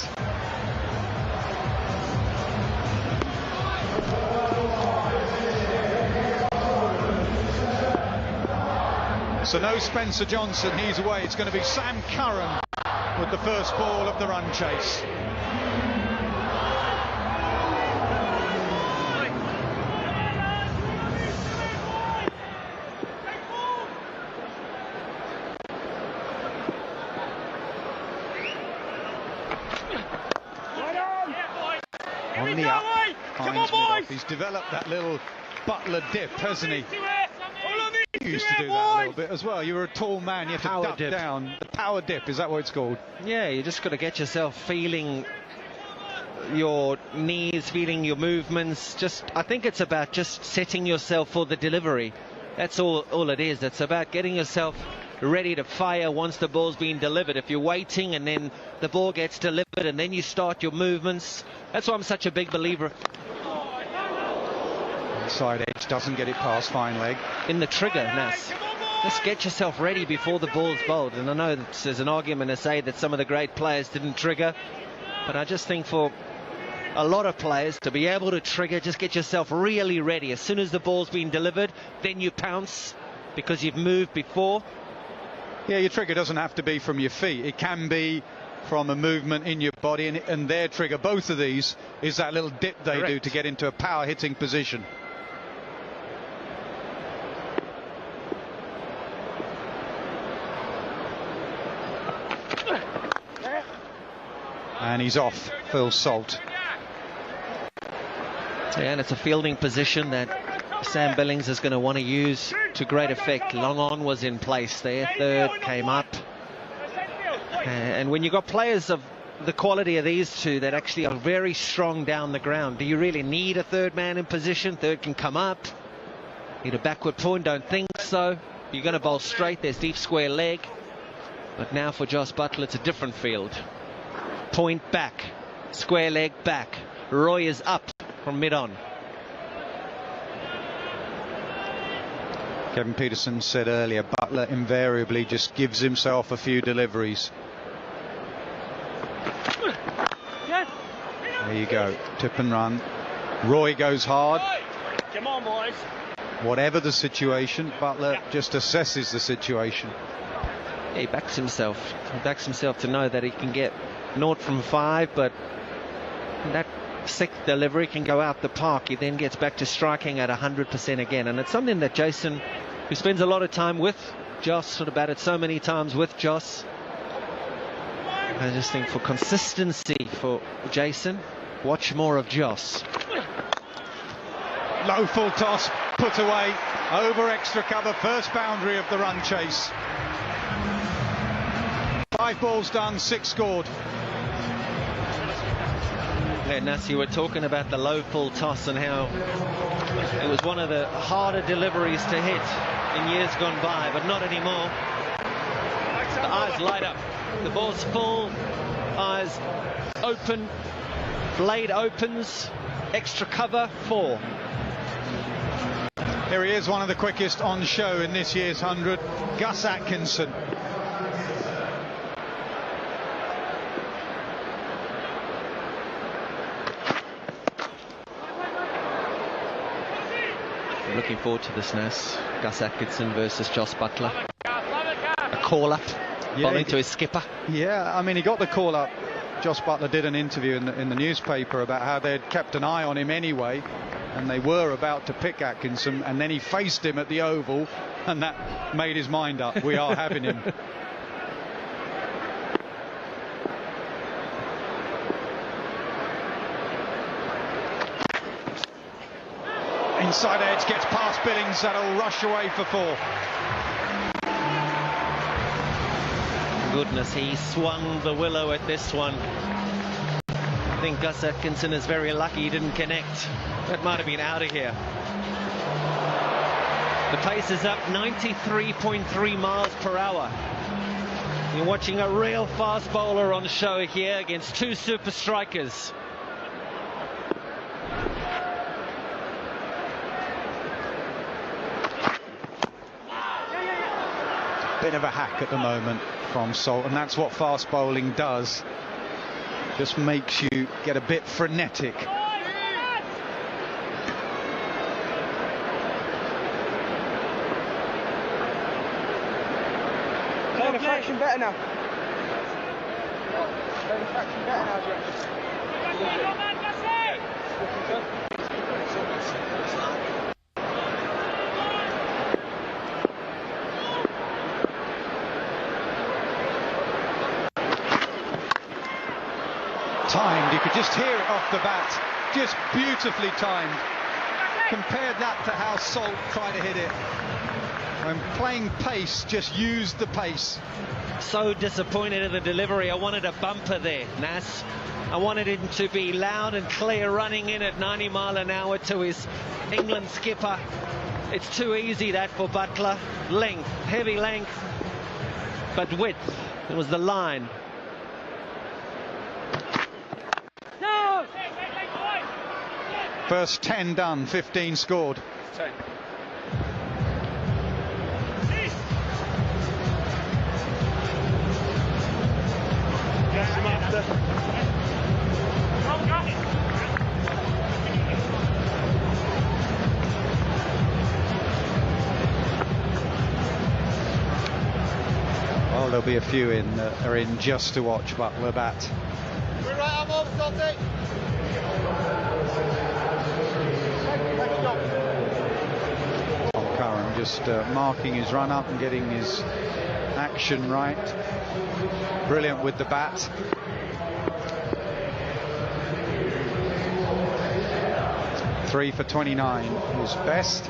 So no Spencer Johnson, he's away. It's going to be Sam Curran with the first ball of the run chase. On the up, Hines off. He's developed that little Buttler dip, hasn't he? You used to do that a little bit as well. You were a tall man, you have to duck down. The power dip, is that what it's called? Yeah, you just got to get yourself feeling your knees, feeling your movements. I think it's about just setting yourself for the delivery. That's all it is. It's about getting yourself ready to fire once the ball's been delivered. If you're waiting and then the ball gets delivered and then you start your movements, that's why I'm such a big believer. Side edge doesn't get it past fine leg. In the trigger, Nas. Just get yourself ready before the ball's bowled. And I know that there's an argument to say that some of the great players didn't trigger, but I just think for a lot of players to be able to trigger, just get yourself really ready. As soon as the ball's been delivered, then you pounce because you've moved before. Yeah, your trigger doesn't have to be from your feet. It can be from a movement in your body, and their trigger, both of these, is that little dip they do to get into a power hitting position. And he's off, Phil Salt. Yeah, and it's a fielding position that Sam Billings is going to want to use to great effect. Long on was in place there, third came up. And when you've got players of the quality of these two that actually are very strong down the ground, do you really need a third man in position? Third can come up. Need a backward point? Don't think so. You're going to bowl straight, there's deep square leg. But now for Josh Buttler, it's a different field. Point back, square leg back. Roy is up, from mid-on. Kevin Peterson said earlier, Buttler invariably just gives himself a few deliveries. There you go, tip and run. Roy goes hard. Come on, boys. Whatever the situation, Buttler just assesses the situation. Yeah, he backs himself. He backs himself to know that he can get 0 from 5, but that sixth delivery can go out the park. He then gets back to striking at 100% again, and it's something that Jason, who spends a lot of time with Joss, sort of batted so many times with Joss. I just think for consistency for Jason, watch more of Joss. Low full toss, put away, over extra cover, first boundary of the run chase. 5 balls done, 6 scored. Yeah, Nas, you were talking about the low full toss and how it was one of the harder deliveries to hit in years gone by, but not anymore. The eyes light up. The ball's full, eyes open, blade opens, extra cover, 4. Here he is, one of the quickest on show in this year's 100, Gus Atkinson. I'm looking forward to this, Nas. Gus Atkinson versus Jos Buttler. A call-up, bowling to his skipper. Yeah, I mean, he got the call-up. Jos Buttler did an interview in the newspaper about how they'd kept an eye on him anyway, and they were about to pick Atkinson, and then he faced him at the Oval, and that made his mind up. We are having him. Inside edge, gets past Billings, that'll rush away for 4. Goodness, he swung the willow at this one. I think Gus Atkinson is very lucky he didn't connect. That might have been out of here. The pace is up 93.3 miles per hour. You're watching a real fast bowler on show here against 2 super strikers. Bit of a hack at the moment from Salt, and that's what fast bowling does. Just makes you get a bit frenetic. Play the fraction better now. Play the fraction better now, Jack. Timed, you could just hear it off the bat, just beautifully timed. Compare that to how Salt tried to hit it. When playing pace, just used the pace. So disappointed in the delivery. I wanted a bumper there, Nas. I wanted him to be loud and clear, running in at 90 mile an hour to his England skipper. It's too easy, that, for Buttler. Length, heavy length, but width. It was the line. First 10 done, 15 scored. 10. Well, there'll be a few in that are in just to watch Buttler bat. Tom Curran just marking his run up and getting his action right. Brilliant with the bat. Three for 29 was best.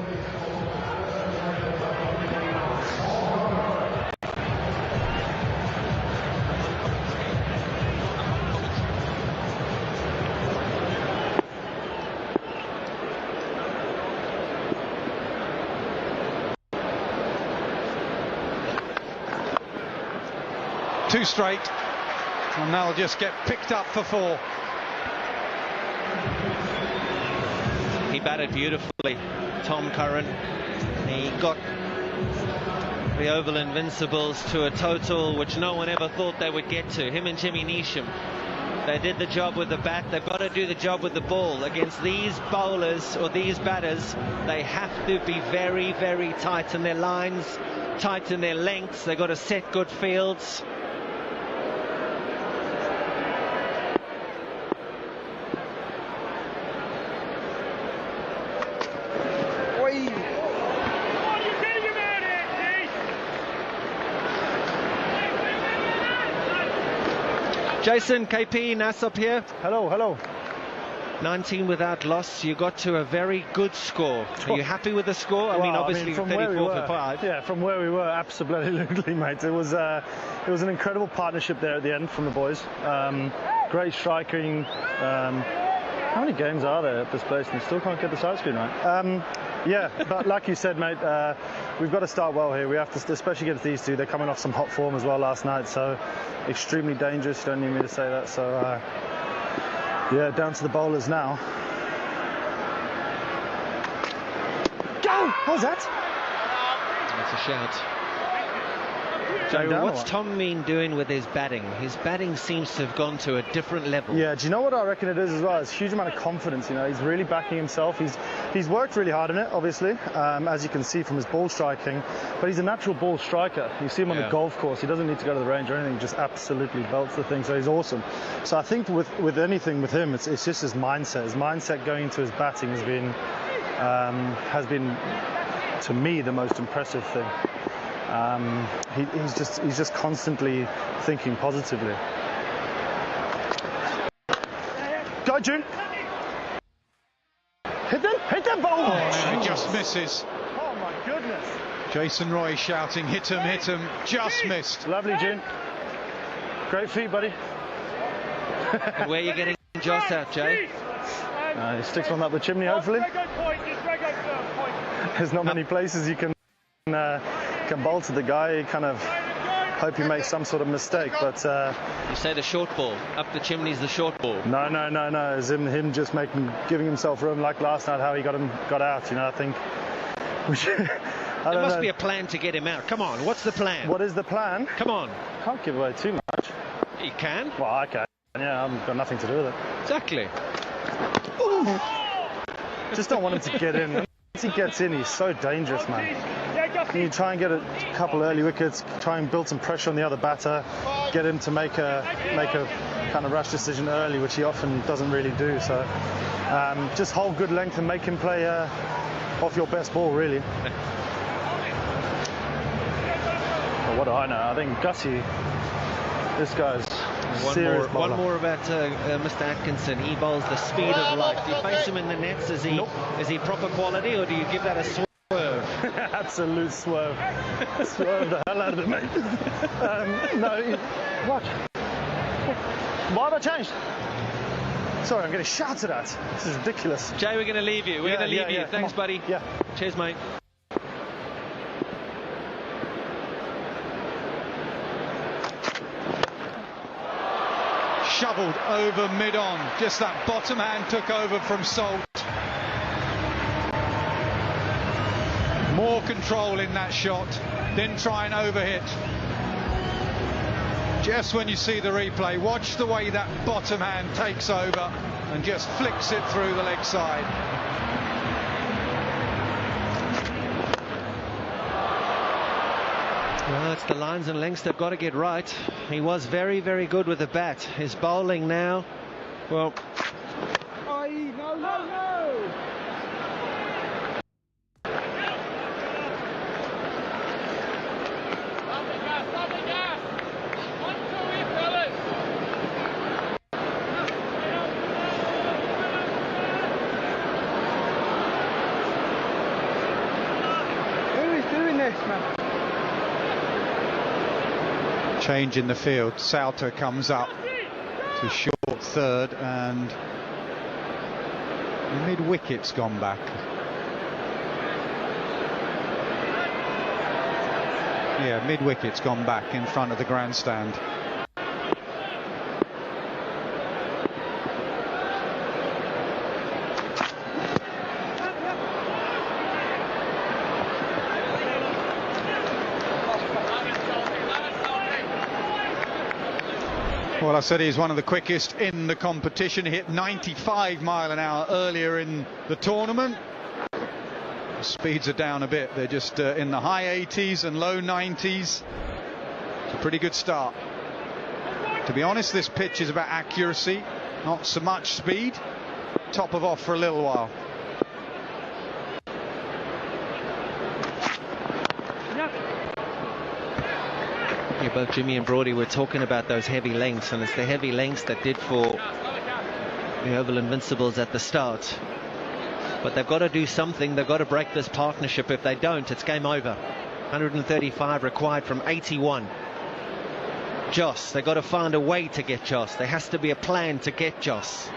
Two straight, and they'll just get picked up for 4. He batted beautifully, Tom Curran. He got the Oval Invincibles to a total which no one ever thought they would get to. Him and Jimmy Neesham. They did the job with the bat. They've got to do the job with the ball. Against these bowlers or these batters, they have to be very, very tight in their lines, tight in their lengths. They've got to set good fields. Jason, KP, Nassop here. Hello, hello. 19 without loss. You got to a very good score. Are you happy with the score? I mean, obviously from 34 for 5. Yeah, from where we were, absolutely, mate. It was an incredible partnership there at the end from the boys. Great striking. How many games are there at this place and we still can't get the side screen right? Yeah, but like you said, mate, we've got to start well here. We have to, especially against these two. They're coming off some hot form as well last night, so extremely dangerous. You don't need me to say that. So, yeah, down to the bowlers now. Go! What was that? That's a shout. So what's Tom Mean doing with his batting? His batting seems to have gone to a different level. Yeah, do you know what I reckon it is as well? It's a huge amount of confidence, you know. He's really backing himself. He's worked really hard on it, obviously, as you can see from his ball striking. But he's a natural ball striker. You see him on the golf course. He doesn't need to go to the range or anything. He just absolutely belts the thing. So he's awesome. So I think with anything with him, it's just his mindset. His mindset going into his batting has been, to me, the most impressive thing. He's just constantly thinking positively. Go, June. Hit them ball. Oh, he just misses. Oh my goodness. Jason Roy shouting, hit him, just missed. Lovely, June. Great feet, buddy. And where are you getting Joss out, Jay? He sticks one up the chimney, hopefully. There's not many places you can bowl to the guy. You kind of hope he makes some sort of mistake, but you say the short ball up the chimney's the short ball. No, it's him just giving himself room, like last night how he got out. You know, I think we should, there must be a plan to get him out. Come on, what's the plan? What is the plan? Come on. Can't give away too much. You can? Well, I can. Yeah, I've got nothing to do with it. Exactly. Ooh. Just don't want him to get in. Once he gets in, he's so dangerous, man. You try and get a couple early wickets, try and build some pressure on the other batter, get him to make a kind of rash decision early, which he often doesn't really do. So just hold good length and make him play off your best ball, really. Well, what do I know? I think Gussie, this guy's serious bowler. One more about Mr. Atkinson. He bowls the speed of life. Do you face him in the nets? Is he proper quality, or do you give that a swerve? Absolute swerve. Swerve the hell out of it, mate. No, watch. Why have I changed? Sorry, I'm getting shouted at. This is ridiculous. Jay, we're going to leave you. We're going to leave you. Thanks, buddy. Yeah. Cheers, mate. Shoveled over mid-on. Just that bottom hand took over from Salt. More control in that shot. Didn't try and overhit. Just when you see the replay, watch the way that bottom hand takes over and just flicks it through the leg side. Well, it's the lines and lengths they've got to get right. He was very, very good with the bat. His bowling now, well... No. Who is doing this, man? Change in the field. Salter comes up to short third, and the mid-wicket's gone back. Yeah, mid-wicket's gone back in front of the grandstand. Well, I said he's one of the quickest in the competition. He hit 95 mile an hour earlier in the tournament. The speeds are down a bit. They're just in the high 80s and low 90s. It's a pretty good start. To be honest, this pitch is about accuracy, not so much speed. Top of off for a little while. Yeah, both Jimmy and Brody were talking about those heavy lengths, and it's the heavy lengths that did for the Oval Invincibles at the start. But they've got to do something. They've got to break this partnership. If they don't, it's game over. 135 required from 81. Joss, they've got to find a way to get Joss. There has to be a plan to get Joss.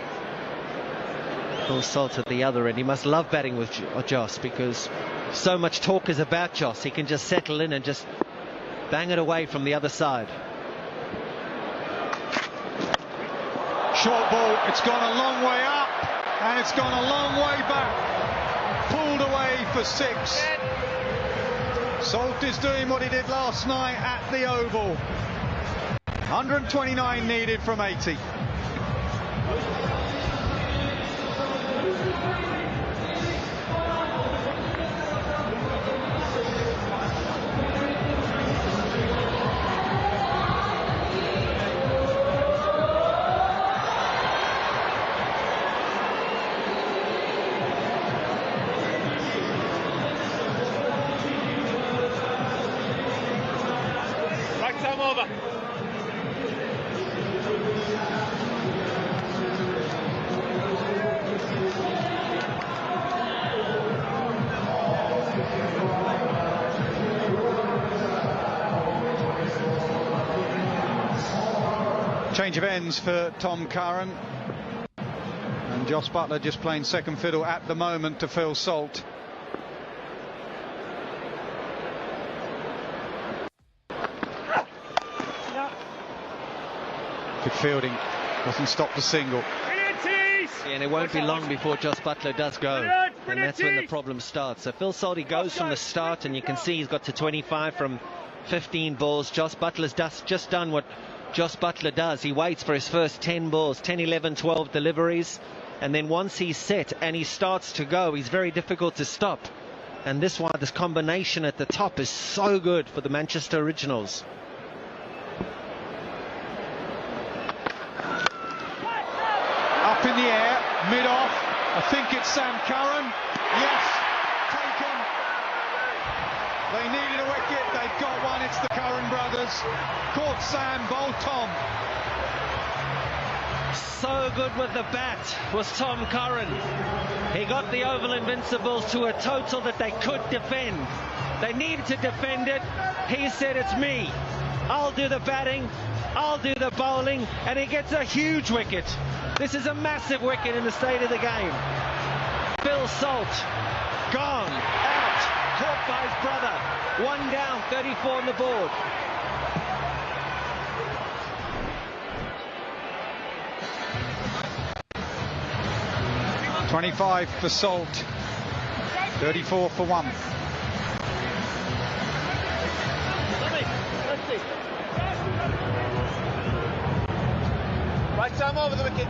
Phil Salt at the other end. He must love batting with Joss, because so much talk is about Joss. He can just settle in and just bang it away from the other side. Short ball, it's gone a long way up and it's gone a long way back. Pulled away for 6. Salt is doing what he did last night at the Oval. 129 needed from 80. Change of ends for Tom Curran, and Jos Buttler just playing second fiddle at the moment to Phil Salt. Good fielding, doesn't stop the single. And it won't be long before Jos Buttler does go, and that's when the problem starts. So Phil Salt, he goes from the start, and you can see he's got to 25 from 15 balls. Jos Butler's just done what Jos Buttler does. He waits for his first 10 balls, 10, 11, 12 deliveries, and then once he's set and he starts to go, he's very difficult to stop. And this combination at the top is so good for the Manchester Originals. Up in the air, mid-off. I think it's Sam Curran. Yes, taken. They needed a wicket. They've got one. It's the Curran brothers. Caught Sam, bowled Tom. So good with the bat was Tom Curran. He got the Oval Invincibles to a total that they could defend. They needed to defend it. He said, it's me. I'll do the batting. I'll do the bowling. And he gets a huge wicket. This is a massive wicket in the state of the game. Phil Salt, gone, out, caught by his brother. 1 down, 34 on the board. $25 for Salt, 34 for 1. Right Sam over the wicket.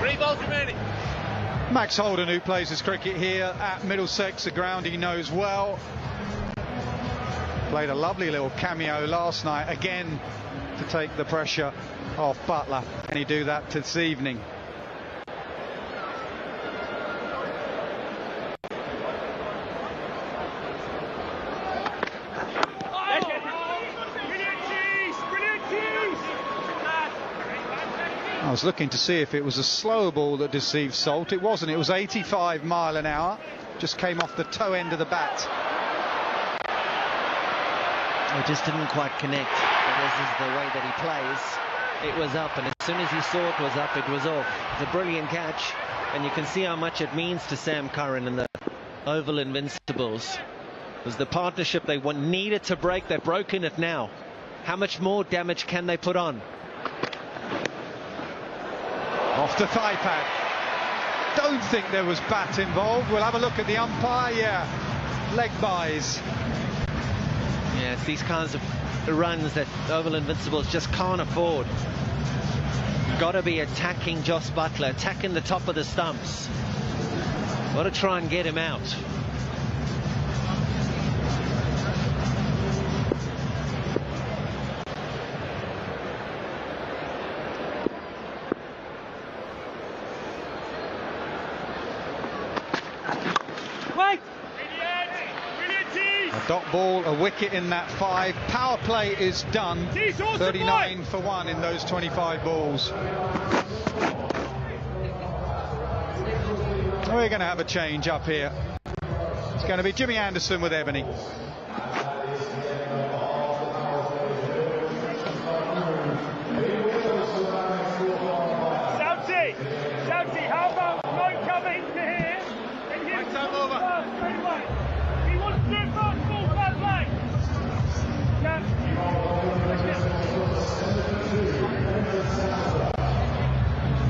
Three balls remaining. Max Holden, who plays his cricket here at Middlesex, a ground he knows well. Played a lovely little cameo last night, again to take the pressure off Buttler. Can he do that this evening? I was looking to see if it was a slow ball that deceived Salt. It wasn't. It was 85 mile an hour. Just came off the toe end of the bat. It just didn't quite connect. But this is the way that he plays. It was up, and as soon as he saw it was up, it was off. It's a brilliant catch, and you can see how much it means to Sam Curran and the Oval Invincibles. It was the partnership they needed to break. They've broken it now. How much more damage can they put on? Off the thigh pad. don't think there was bat involved. We'll have a look at the umpire. Yeah, leg buys. Yeah, it's these kinds of runs that Oval Invincibles just can't afford. Got to be attacking Jos Buttler, attacking the top of the stumps. Got to try and get him out. A dot ball, a wicket in that 5. Power play is done. 39 for 1 in those 25 balls. We're going to have a change up here. It's going to be Jimmy Anderson with Ebony. Southsea, how about no cover into here? And him straight away. He wants to do it first, full bad line.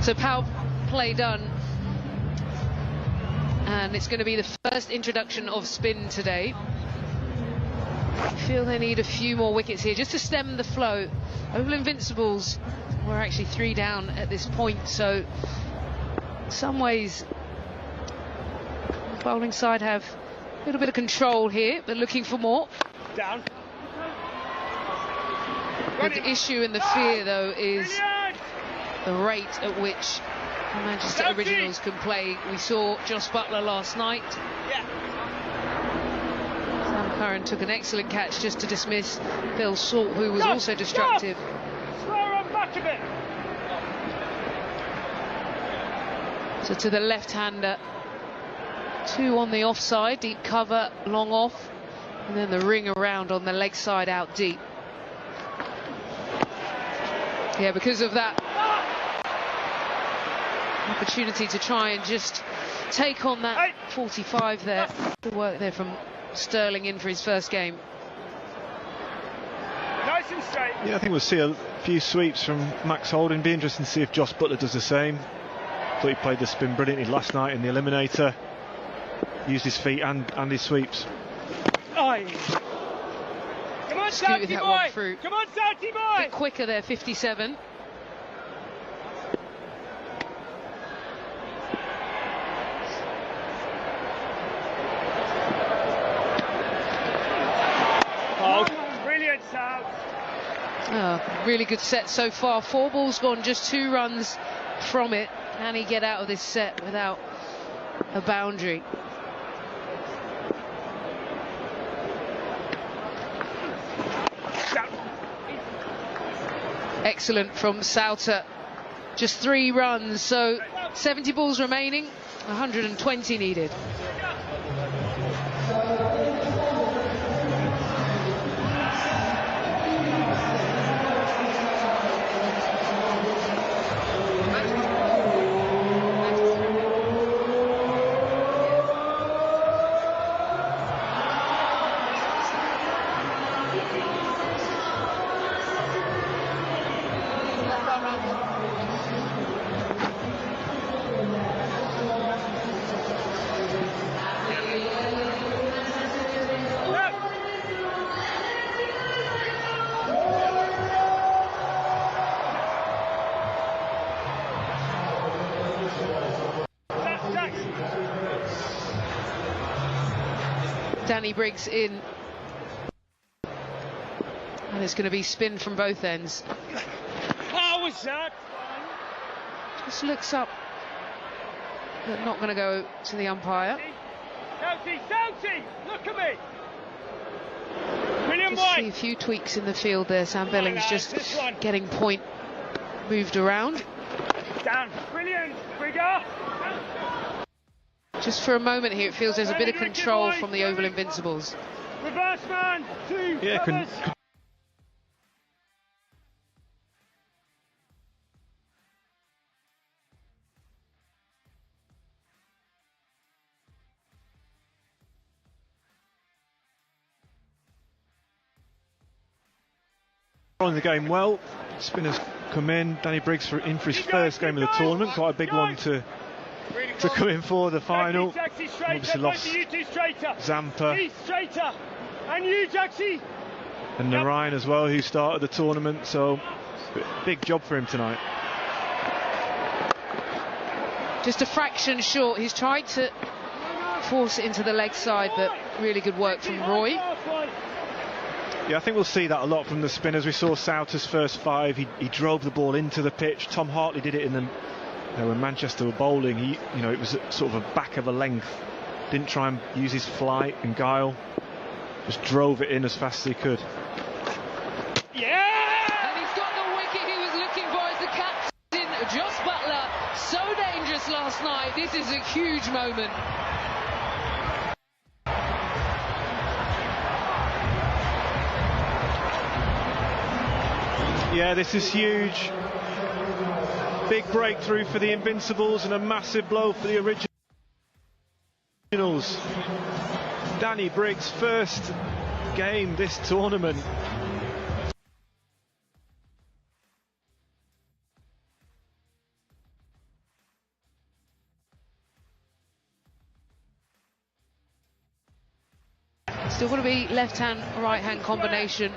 So power play done. And it's going to be the first introduction of spin today. I feel they need a few more wickets here just to stem the flow. Oval Invincibles were actually 3 down at this point, so in some ways the bowling side have a little bit of control here, but looking for more. Down. The issue and the fear, though, is the rate at which Manchester Originals can play. We saw Jos Buttler last night. Sam Curran took an excellent catch just to dismiss Phil Salt, who was also destructive. So to the left-hander, 2 on the offside, deep cover, long off, and then the ring around on the leg side out deep. Yeah, because of that opportunity to try and just take on that 45 there. Good work there from Sterling in for his first game. Nice and straight. Yeah, I think we'll see a few sweeps from Max Holding. Be interesting to see if Jos Buttler does the same. Thought he played the spin brilliantly last night in the Eliminator. Used his feet and his sweeps. Come on, Scoot with that one through. Come on, Southsea boy! A bit quicker there, 57. Brilliant, South. Really good set so far. 4 balls gone, just 2 runs from it. Can he get out of this set without a boundary? Excellent from Souter. Just 3 runs, so 70 balls remaining, 120 needed. Danny Briggs in, and it's going to be spin from both ends. How was that? Just looks up, but not going to go to the umpire. Southsea, look at me. William Just White. see a few tweaks in the field there. Sam Billings just getting point moved around. Down. Brilliant. Brigger. Just for a moment here, it feels there's a bit of control from the Oval Invincibles. Reverse man. 2. Yeah, on the game well. Spinners come in. Danny Briggs in for his first game of the tournament. Quite a big one to to come in for the final. Jaxie, Obviously lost Zampa and you, Jaxie. and Narayan as well, who started the tournament. So big job for him tonight. Just a fraction short. He's tried to force it into the leg side, but really good work from Roy. Yeah, I think we'll see that a lot from the spinners. We saw Souta's first 5. He drove the ball into the pitch. Tom Hartley did it in the when Manchester were bowling. It was sort of a back of a length. Didn't try and use his flight and guile. Just drove it in as fast as he could. Yeah! And he's got the wicket he was looking for as the captain, Jos Buttler. So dangerous last night. This is a huge moment. Yeah, this is huge. Big breakthrough for the Invincibles and a massive blow for the Originals. Danny Briggs' first game this tournament. Still going to be left-hand, right-hand combination.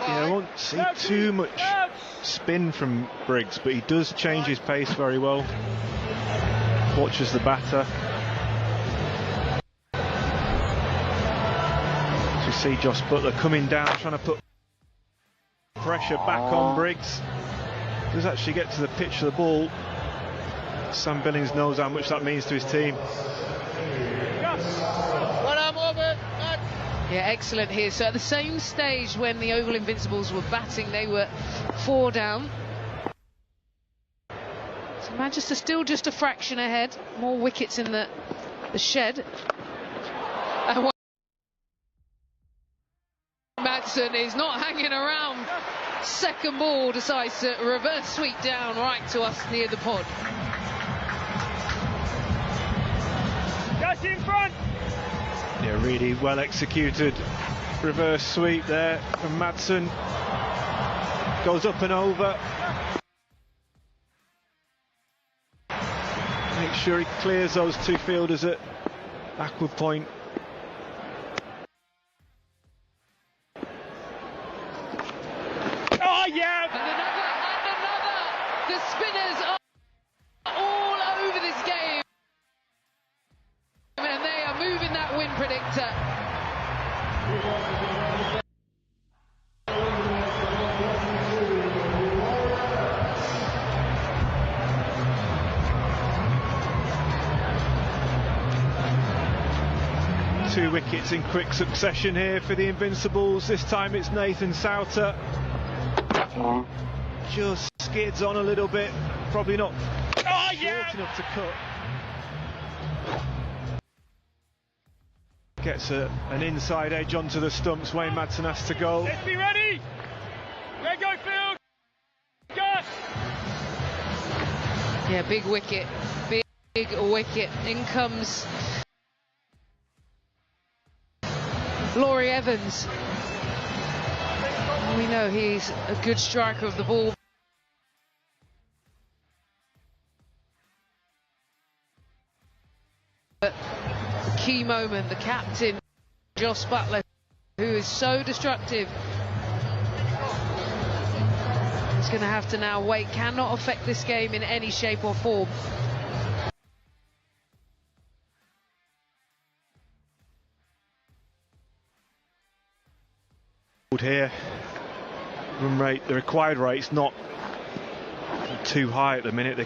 I won't see too much spin from Briggs, but he does change his pace very well. Watches the batter. As we see Jos Buttler coming down, trying to put pressure back on Briggs. Does actually get to the pitch of the ball. Sam Billings knows how much that means to his team. Yeah, excellent here. So at the same stage when the Oval Invincibles were batting, they were 4 down. So Manchester still just a fraction ahead. More wickets in the shed. And Madsen is not hanging around. Second ball decides to reverse sweep down right to us near the pod. Just in front. Yeah, really well executed reverse sweep there from Madsen. Goes up and over. Make sure he clears those 2 fielders at backward point. Oh yeah! And another! The spinners are all over this game. And they are moving that win predictor. Two wickets in quick succession here for the Invincibles. This time it's Nathan Souter. Just skids on a little bit. Probably not short enough to cut. Gets an inside edge onto the stumps. Wayne Madsen has to go. Let's be ready. Red go field. Gus. Yeah, big wicket. Big wicket. In comes Laurie Evans. We know he's a good striker of the ball. But the key moment, the captain, Jos Buttler, who is so destructive, is going to have to now wait, cannot affect this game in any shape or form. Here, run rate, the required rate's not too high at the minute. They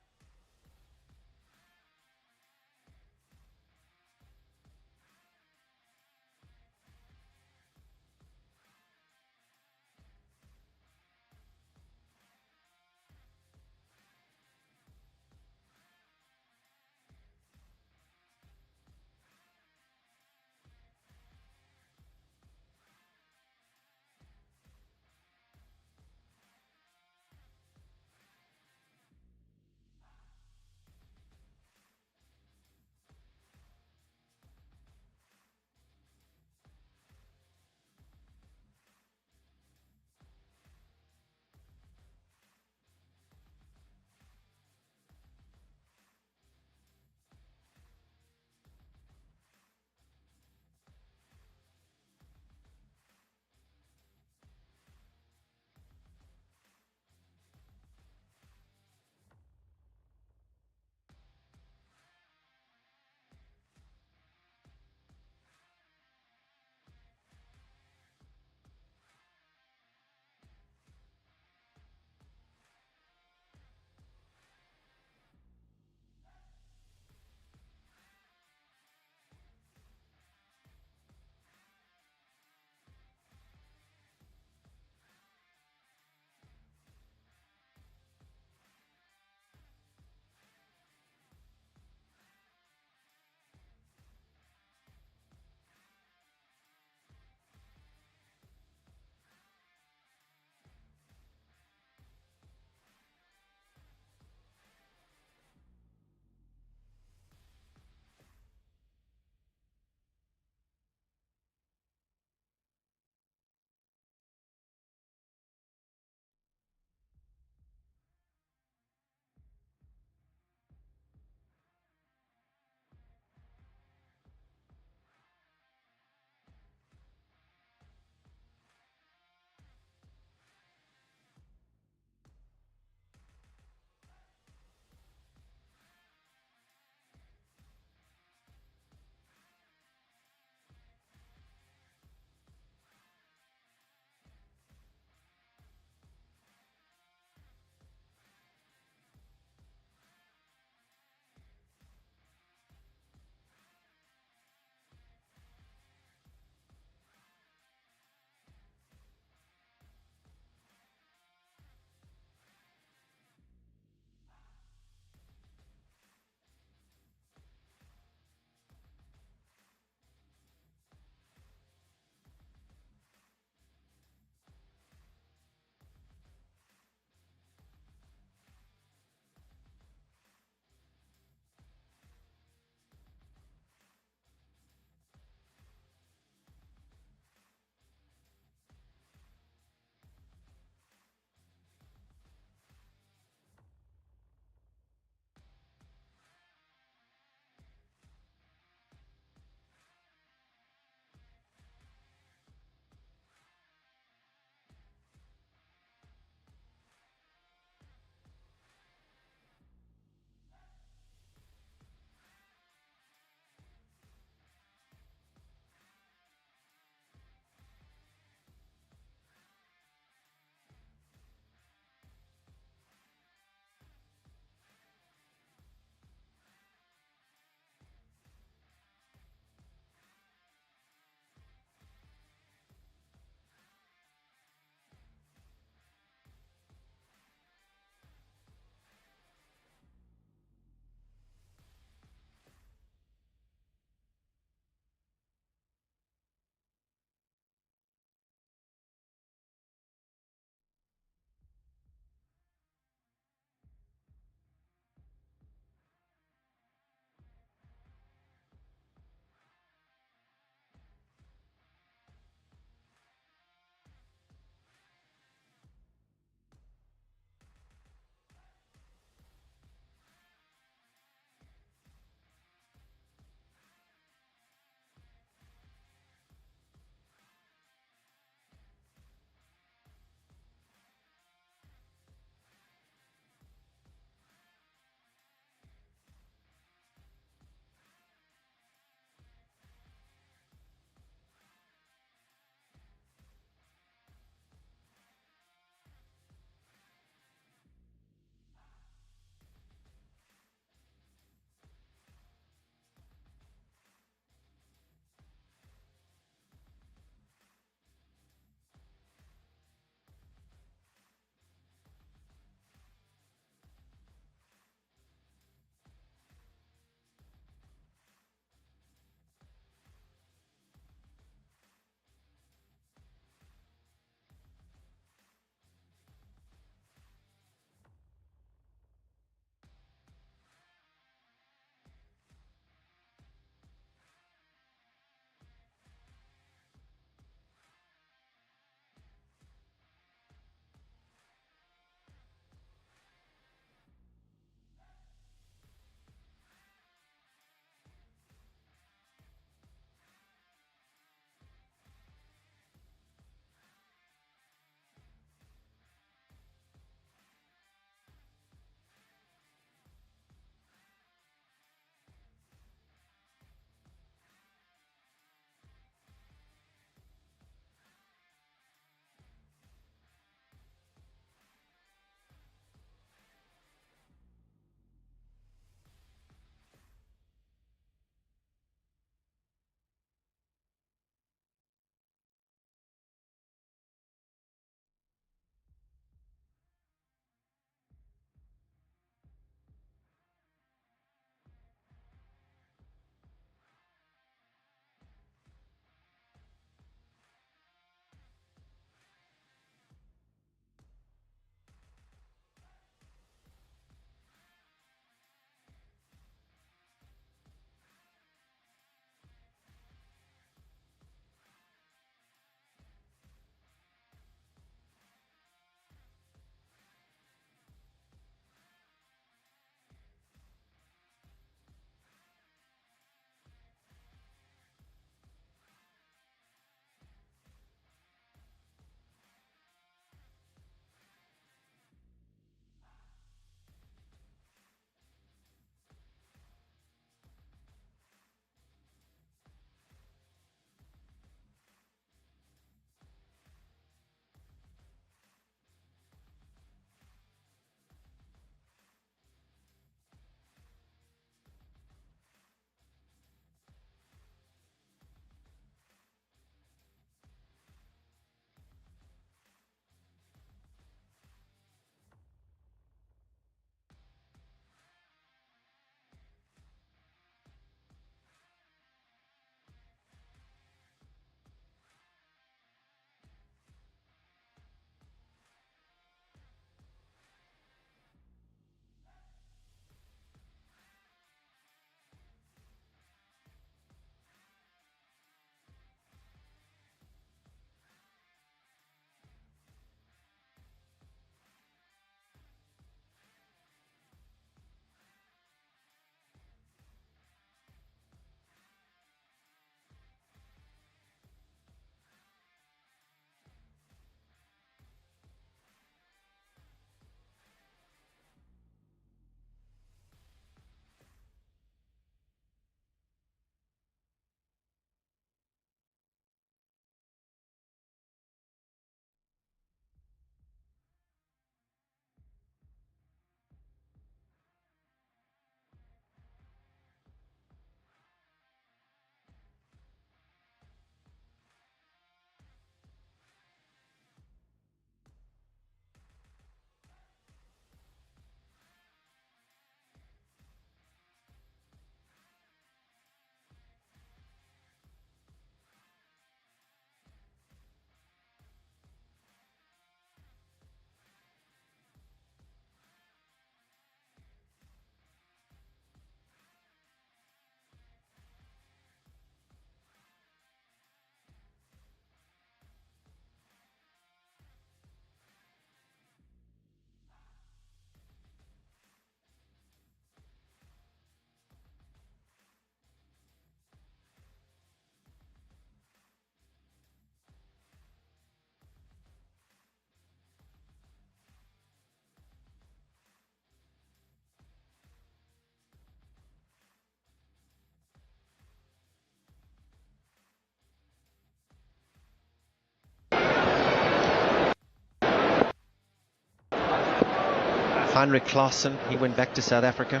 Heinrich Klaassen, he went back to South Africa.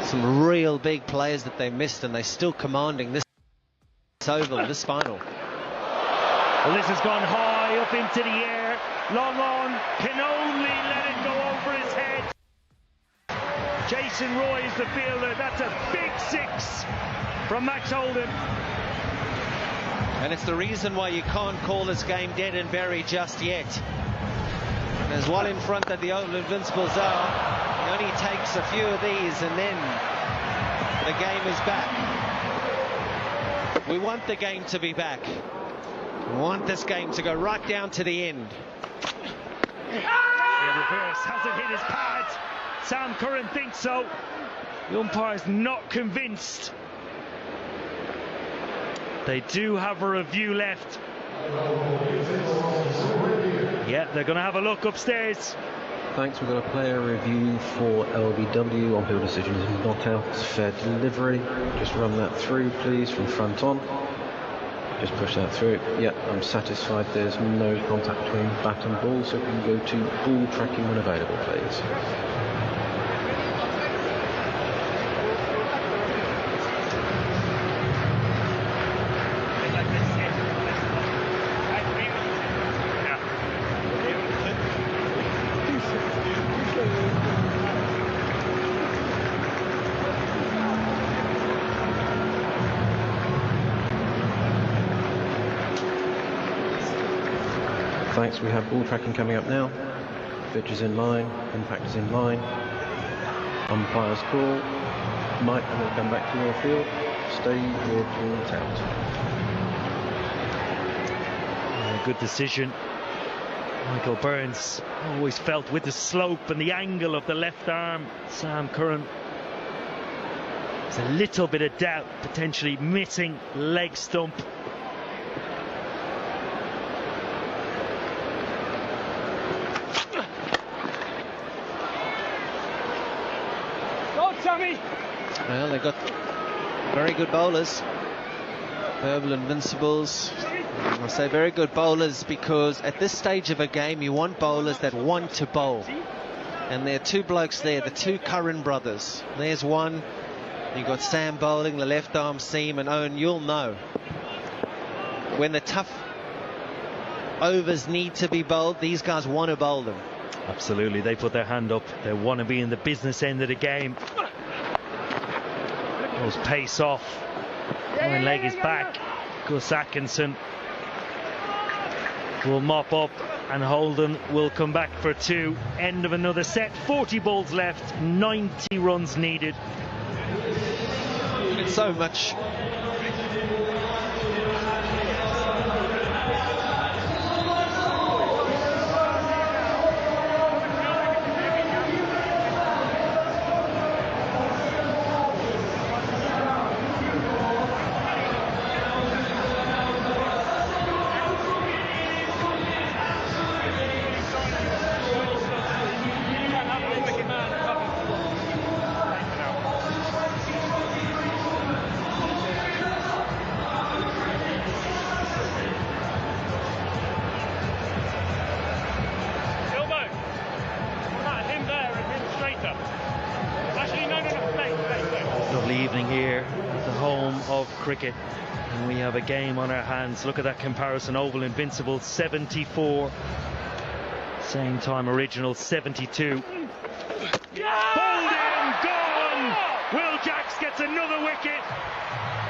Some real big players that they missed, and they're still commanding this oval, this final. Well, this has gone high up into the air. Long on, can only let it go over his head. Jason Roy is the fielder. That's a big 6 from Max Holden. And it's the reason why you can't call this game dead and buried just yet. As well in front that the Oval Invincibles are, he only takes a few of these and then the game is back. We want the game to be back. We want this game to go right down to the end. The reverse, has it hit his pad? Sam Curran thinks so. The umpire's not convinced. They do have a review left. Yeah, they're going to have a look upstairs. Thanks, we've got a player review for LBW on field decisions not out. It's fair delivery. Just run that through, please, from front on. Just push that through. Yeah, I'm satisfied there's no contact between bat and ball, so we can go to ball tracking when available, please. Thanks, we have ball tracking coming up now. Pitch is in line, impact is in line. Umpire's call. Mike, I'm going to come back to your field. Stay with your out. Good decision. Michael Burns always felt with the slope and the angle of the left arm. Sam Curran. There's a little bit of doubt, potentially missing leg stump. Well, they've got very good bowlers. Oval Invincibles. I say very good bowlers because at this stage of a game you want bowlers that want to bowl. And there are two blokes there, the two Curran brothers. There's one. You've got Sam bowling, the left arm seam, and Owen, you'll know. When the tough overs need to be bowled, these guys want to bowl them. Absolutely, they put their hand up. They want to be in the business end of the game. Goes pace off. One leg is back. Gus Atkinson will mop up and Holden will come back for 2. End of another set. 40 balls left. 90 runs needed. It's so much. Cricket, and we have a game on our hands. Look at that comparison. Oval Invincibles 74, same time original 72. Holden gone. Will Jacks gets another wicket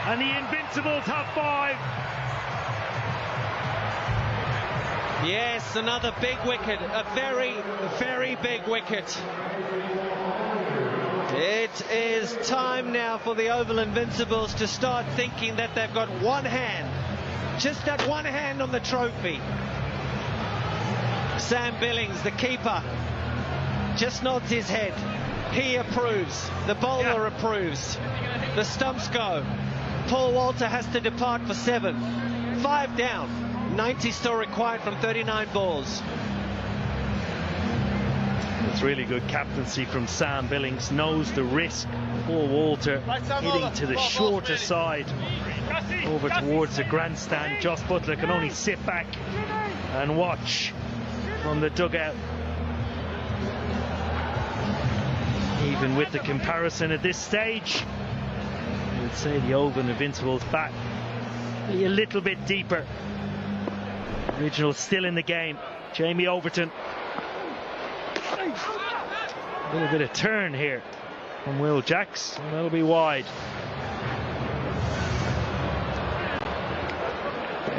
and the Invincibles have 5. Yes, another big wicket, a very, very big wicket. It is time now for the Oval Invincibles to start thinking that they've got one hand, just that one hand on the trophy. Sam Billings, the keeper, just nods his head. He approves. The bowler approves. The stumps go. Paul Walter has to depart for 7. 5 down. 90 still required from 39 balls. It's really good captaincy from Sam Billings. Knows the risk. Paul Walter hitting to the shorter side over towards the grandstand. Joss Butler can only sit back and watch from the dugout. Even with the comparison at this stage, I would say the Oval Invincibles back a little bit deeper. Original still in the game. Jamie Overton. A little bit of turn here from Will Jacks, and that'll be wide.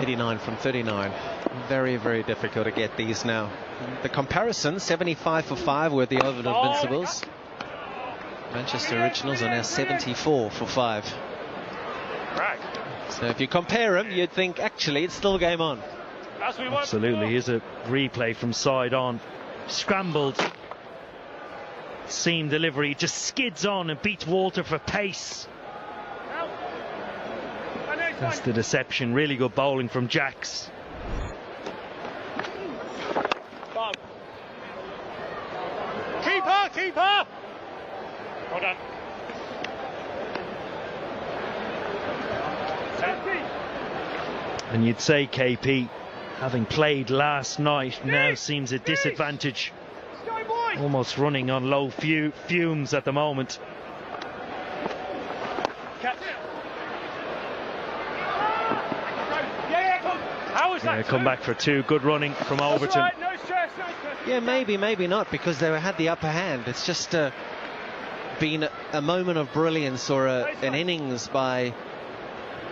89 from 39. Very, very difficult to get these now. The comparison, 75 for 5 with the Oval Invincibles. Manchester Originals are now 74 for 5. So if you compare them, you'd think actually it's still game on. Absolutely. Here's a replay from side on. Scrambled. Seam delivery, just skids on and beats Walter for pace. That's the deception. Really good bowling from Jacks. Keeper! Well done. And you'd say KP, having played last night, now seems at disadvantage. Almost running on low fumes at the moment. Yeah, come back for 2. Good running from Overton. Yeah, maybe not, because they had the upper hand. It's just been a moment of brilliance or an innings by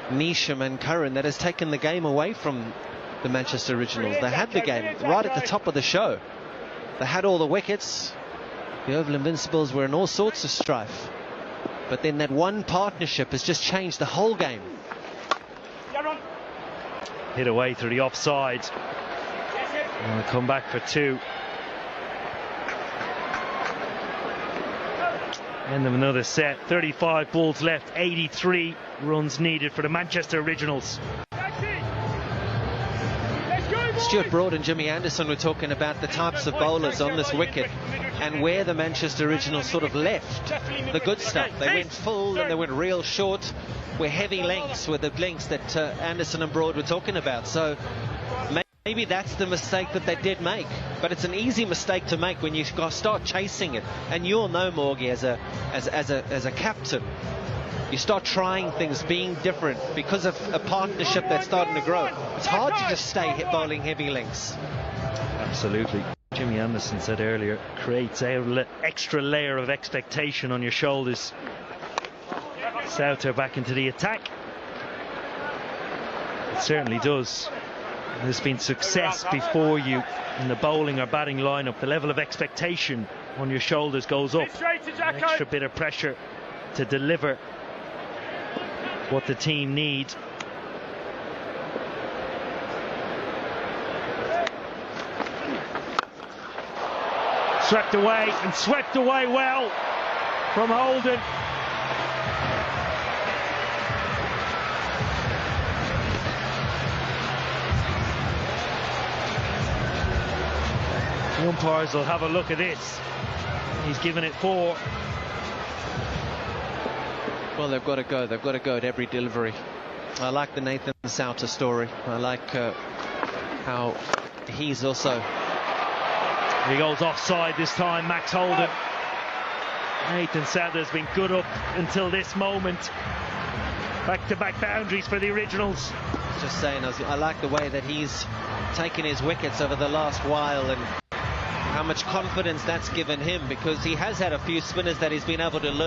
Neesham and Curran that has taken the game away from the Manchester Originals. They had the game right at the top of the show. They had all the wickets. The Oval Invincibles were in all sorts of strife. But then that one partnership has just changed the whole game. Hit away through the offside. And come back for 2. End of another set. 35 balls left. 83 runs needed for the Manchester Originals. Stuart Broad and Jimmy Anderson were talking about the types of bowlers on this wicket and where the Manchester Originals sort of left the good stuff. They went full and they went real short, were heavy lengths with the lengths that Anderson and Broad were talking about. So maybe that's the mistake that they did make, but it's an easy mistake to make when you start chasing it. And you'll know, Morgie, as a captain, you start trying things, being different because of a partnership that's starting to grow. It's hard to just stay bowling heavy lengths. Absolutely. Jimmy Anderson said earlier, creates an extra layer of expectation on your shoulders. Souther back into the attack. It certainly does. There's been success before you in the bowling or batting lineup. The level of expectation on your shoulders goes up. An extra bit of pressure to deliver what the team need. Swept away, and swept away well from Holden. The umpires will have a look at this. He's given it 4. Well, they've got to go. They've got to go at every delivery. I like the Nathan Souther story. I like how he's also... He goes offside this time, Max Holden. Nathan Souther's been good up until this moment. Back-to-back boundaries for the Originals. Just saying, I like the way that he's taken his wickets over the last while and how much confidence that's given him, because he has had a few spinners that he's been able to learn.